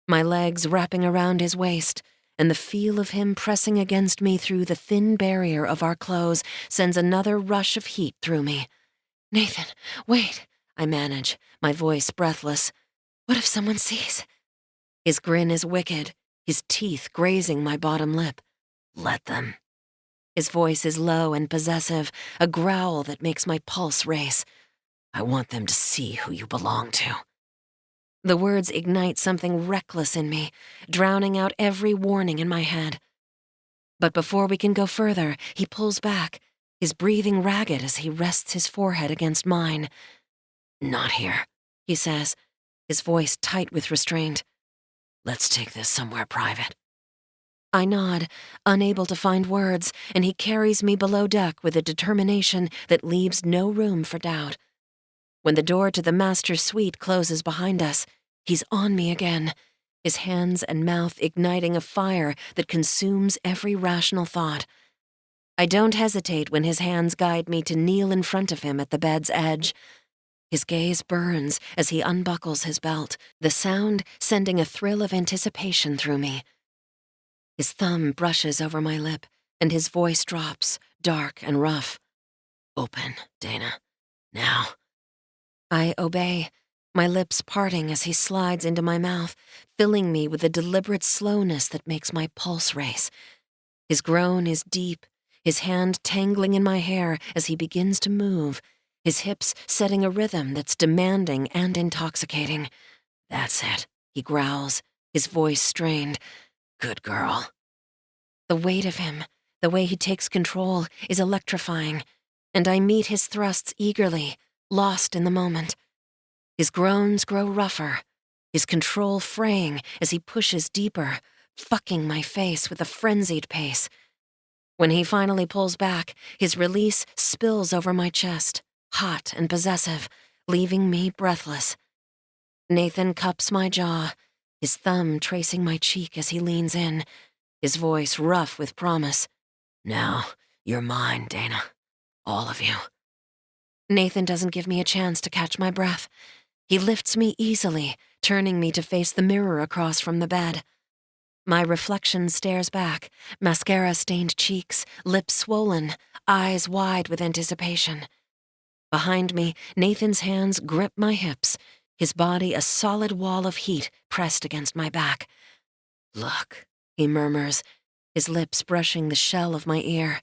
my legs wrapping around his waist, and the feel of him pressing against me through the thin barrier of our clothes sends another rush of heat through me. "Nathan, wait," I manage, my voice breathless. "What if someone sees?" His grin is wicked, his teeth grazing my bottom lip. "Let them." His voice is low and possessive, a growl that makes my pulse race. "I want them to see who you belong to." The words ignite something reckless in me, drowning out every warning in my head. But before we can go further, he pulls back, his breathing ragged as he rests his forehead against mine. "Not here," he says, his voice tight with restraint. "Let's take this somewhere private." I nod, unable to find words, and he carries me below deck with a determination that leaves no room for doubt. When the door to the master's suite closes behind us, he's on me again, his hands and mouth igniting a fire that consumes every rational thought. I don't hesitate when his hands guide me to kneel in front of him at the bed's edge. His gaze burns as he unbuckles his belt, the sound sending a thrill of anticipation through me. His thumb brushes over my lip, and his voice drops, dark and rough. "Open, Dana. Now." I obey, my lips parting as he slides into my mouth, filling me with a deliberate slowness that makes my pulse race. His groan is deep, his hand tangling in my hair as he begins to move, his hips setting a rhythm that's demanding and intoxicating. "That's it," he growls, his voice strained. "Good girl." The weight of him, the way he takes control, is electrifying, and I meet his thrusts eagerly, lost in the moment. His groans grow rougher, his control fraying as he pushes deeper, fucking my face with a frenzied pace. When he finally pulls back, his release spills over my chest, hot and possessive, leaving me breathless. Nathan cups my jaw, his thumb tracing my cheek as he leans in, his voice rough with promise. "Now, you're mine, Dana. All of you." Nathan doesn't give me a chance to catch my breath. He lifts me easily, turning me to face the mirror across from the bed. My reflection stares back, mascara-stained cheeks, lips swollen, eyes wide with anticipation. Behind me, Nathan's hands grip my hips, his body a solid wall of heat pressed against my back. "Look," he murmurs, his lips brushing the shell of my ear.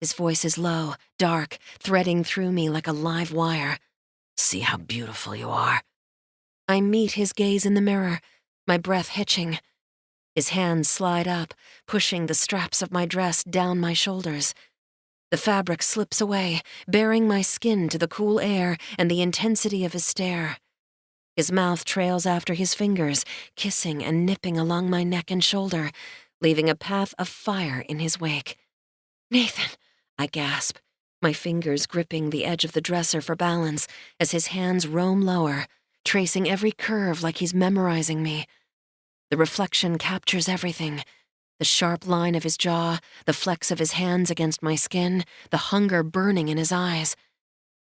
His voice is low, dark, threading through me like a live wire. "See how beautiful you are." I meet his gaze in the mirror, my breath hitching. His hands slide up, pushing the straps of my dress down my shoulders. The fabric slips away, baring my skin to the cool air and the intensity of his stare. His mouth trails after his fingers, kissing and nipping along my neck and shoulder, leaving a path of fire in his wake. "Nathan," I gasp, my fingers gripping the edge of the dresser for balance as his hands roam lower, tracing every curve like he's memorizing me. The reflection captures everything. The sharp line of his jaw, the flex of his hands against my skin, the hunger burning in his eyes.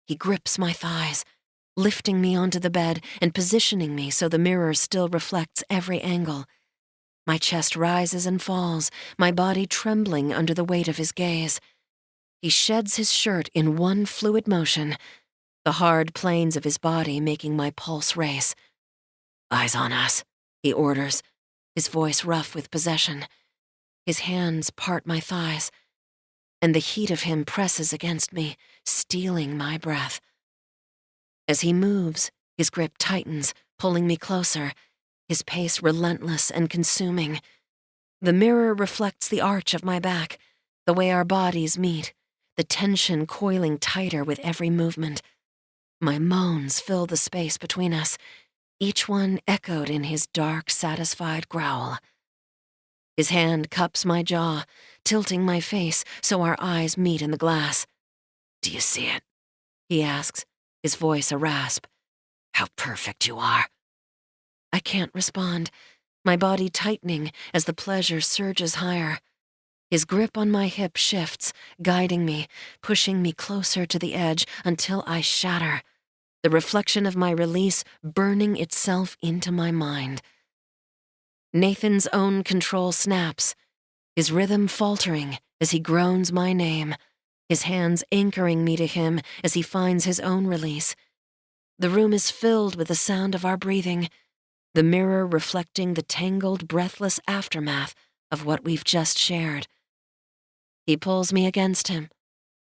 He grips my thighs, lifting me onto the bed and positioning me so the mirror still reflects every angle. My chest rises and falls, my body trembling under the weight of his gaze. He sheds his shirt in one fluid motion, the hard planes of his body making my pulse race. "Eyes on us," he orders, his voice rough with possession. His hands part my thighs, and the heat of him presses against me, stealing my breath. As he moves, his grip tightens, pulling me closer, his pace relentless and consuming. The mirror reflects the arch of my back, the way our bodies meet, the tension coiling tighter with every movement. My moans fill the space between us, each one echoed in his dark, satisfied growl. His hand cups my jaw, tilting my face so our eyes meet in the glass. "Do you see it?" he asks, his voice a rasp. "How perfect you are." I can't respond, my body tightening as the pleasure surges higher. His grip on my hip shifts, guiding me, pushing me closer to the edge until I shatter, the reflection of my release burning itself into my mind. Nathan's own control snaps, his rhythm faltering as he groans my name, his hands anchoring me to him as he finds his own release. The room is filled with the sound of our breathing, the mirror reflecting the tangled, breathless aftermath of what we've just shared. He pulls me against him,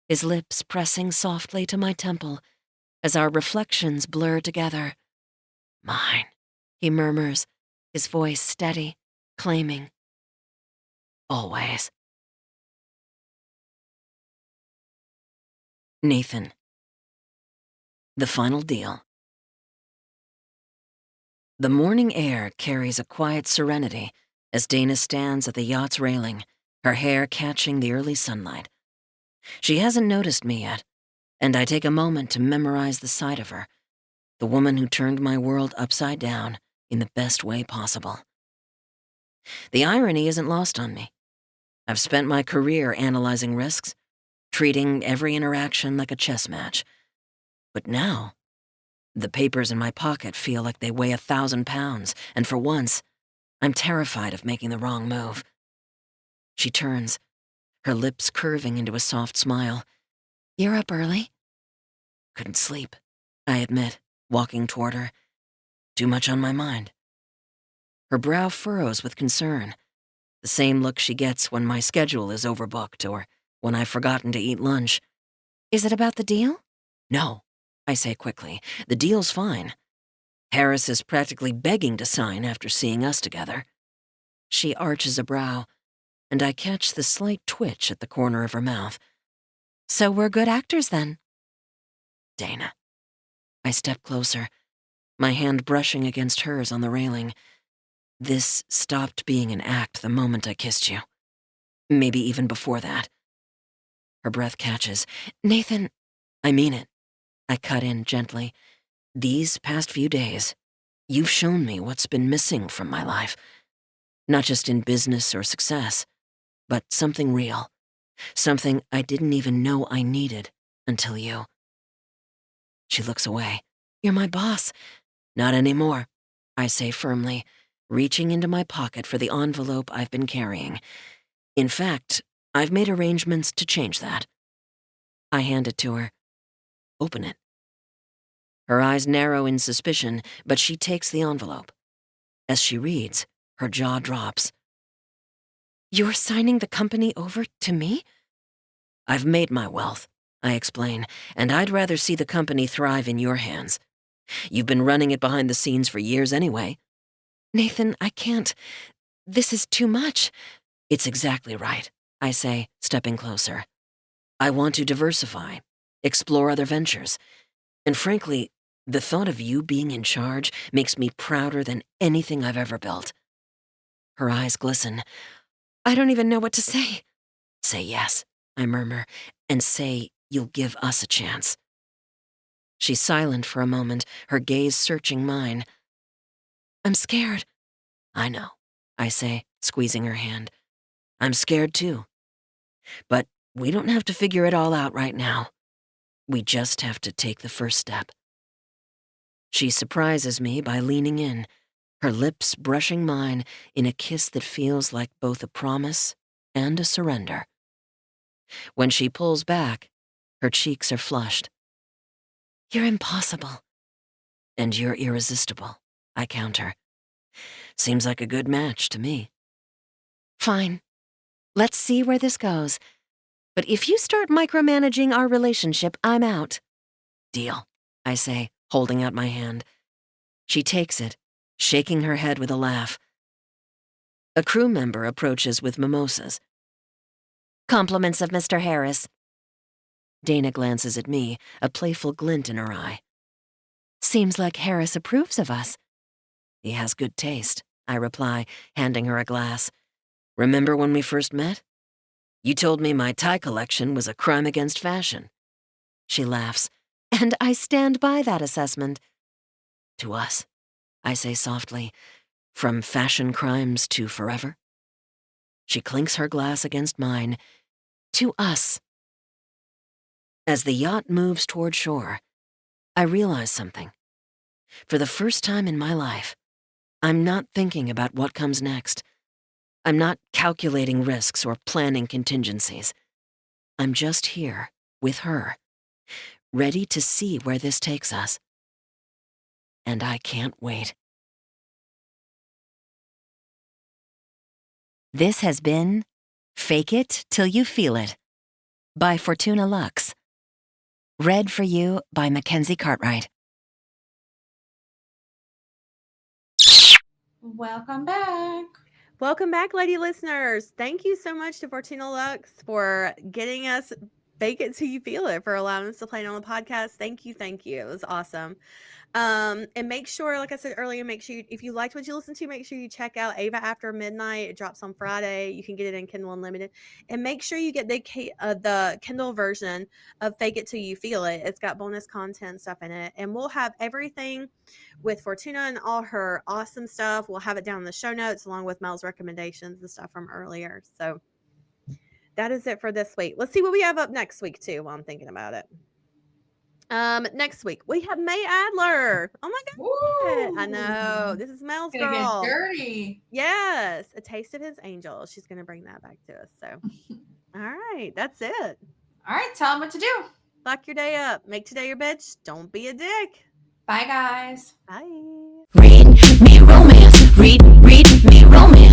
his lips pressing softly to my temple as our reflections blur together. "Mine," he murmurs, his voice steady, claiming. "Always." Nathan. The final deal. The morning air carries a quiet serenity as Dana stands at the yacht's railing, her hair catching the early sunlight. She hasn't noticed me yet, and I take a moment to memorize the sight of her, the woman who turned my world upside down in the best way possible. The irony isn't lost on me. I've spent my career analyzing risks, treating every interaction like a chess match. But now, the papers in my pocket feel like they weigh 1,000 pounds, and for once, I'm terrified of making the wrong move. She turns, her lips curving into a soft smile. "You're up early?" "Couldn't sleep," I admit, walking toward her. "Too much on my mind." Her brow furrows with concern, the same look she gets when my schedule is overbooked or when I've forgotten to eat lunch. Is it about the deal? "No," I say quickly. "The deal's fine. Harris is practically begging to sign after seeing us together." She arches a brow, and I catch the slight twitch at the corner of her mouth. "So we're good actors then." "Dana." I step closer, my hand brushing against hers on the railing. "This stopped being an act the moment I kissed you. Maybe even before that." Her breath catches. "Nathan." "I mean it." I cut in gently. "These past few days, you've shown me what's been missing from my life. Not just in business or success, but something real. Something I didn't even know I needed until you." She looks away. "You're my boss." "Not anymore," I say firmly, reaching into my pocket for the envelope I've been carrying. "In fact, I've made arrangements to change that." I hand it to her. "Open it." Her eyes narrow in suspicion, but she takes the envelope. As she reads, her jaw drops. "You're signing the company over to me?" "I've made my wealth," I explain, "and I'd rather see the company thrive in your hands. You've been running it behind the scenes for years anyway." "Nathan, I can't. This is too much." "It's exactly right," I say, stepping closer. "I want to diversify, explore other ventures, and frankly, the thought of you being in charge makes me prouder than anything I've ever built." Her eyes glisten. "I don't even know what to say." "Say yes," I murmur, "and say you'll give us a chance." She's silent for a moment, her gaze searching mine. "I'm scared." "I know," I say, squeezing her hand. "I'm scared too. But we don't have to figure it all out right now. We just have to take the first step." She surprises me by leaning in, her lips brushing mine in a kiss that feels like both a promise and a surrender. When she pulls back, her cheeks are flushed. "You're impossible." "And you're irresistible," I counter. "Seems like a good match to me." "Fine. Let's see where this goes. But if you start micromanaging our relationship, I'm out." "Deal," I say, holding out my hand. She takes it, shaking her head with a laugh. A crew member approaches with mimosas. "Compliments of Mr. Harris." Dana glances at me, a playful glint in her eye. "Seems like Harris approves of us." He has good taste, I reply, handing her a glass. Remember when we first met? You told me my tie collection was a crime against fashion. She laughs, and I stand by that assessment. To us, I say softly, from fashion crimes to forever. She clinks her glass against mine. To us. As the yacht moves toward shore, I realize something. For the first time in my life, I'm not thinking about what comes next. I'm not calculating risks or planning contingencies. I'm just here, with her, ready to see where this takes us. And I can't wait. This has been Fake It Till You Feel It by Fortuna Lux. Read for you by Mackenzie Cartwright. Welcome back. Welcome back, lady listeners. Thank you so much to Fortuna Lux for getting us Fake It Till You Feel It, for allowing us to play it on the podcast. Thank you. It was awesome. And make sure, like I said earlier, make sure if you liked what you listened to, make sure you check out Ava After Midnight. It drops on Friday. You can get it in Kindle Unlimited. And make sure you get the Kindle version of Fake It Till You Feel It. It's got bonus content and stuff in it. And we'll have everything with Fortuna and all her awesome stuff. We'll have it down in the show notes along with Mel's recommendations and stuff from earlier. So that is it for this week. Let's see what we have up next week too while I'm thinking about it. Next week we have May Adler. Oh my god. I know. This is Mel's Gonna girl. get dirty. Yes. A Taste of His Angel. She's gonna bring that back to us. So all right, that's it. All right, tell them what to do. Lock your day up. Make today your bitch. Don't be a dick. Bye, guys. Bye. Read me romance. Read me romance.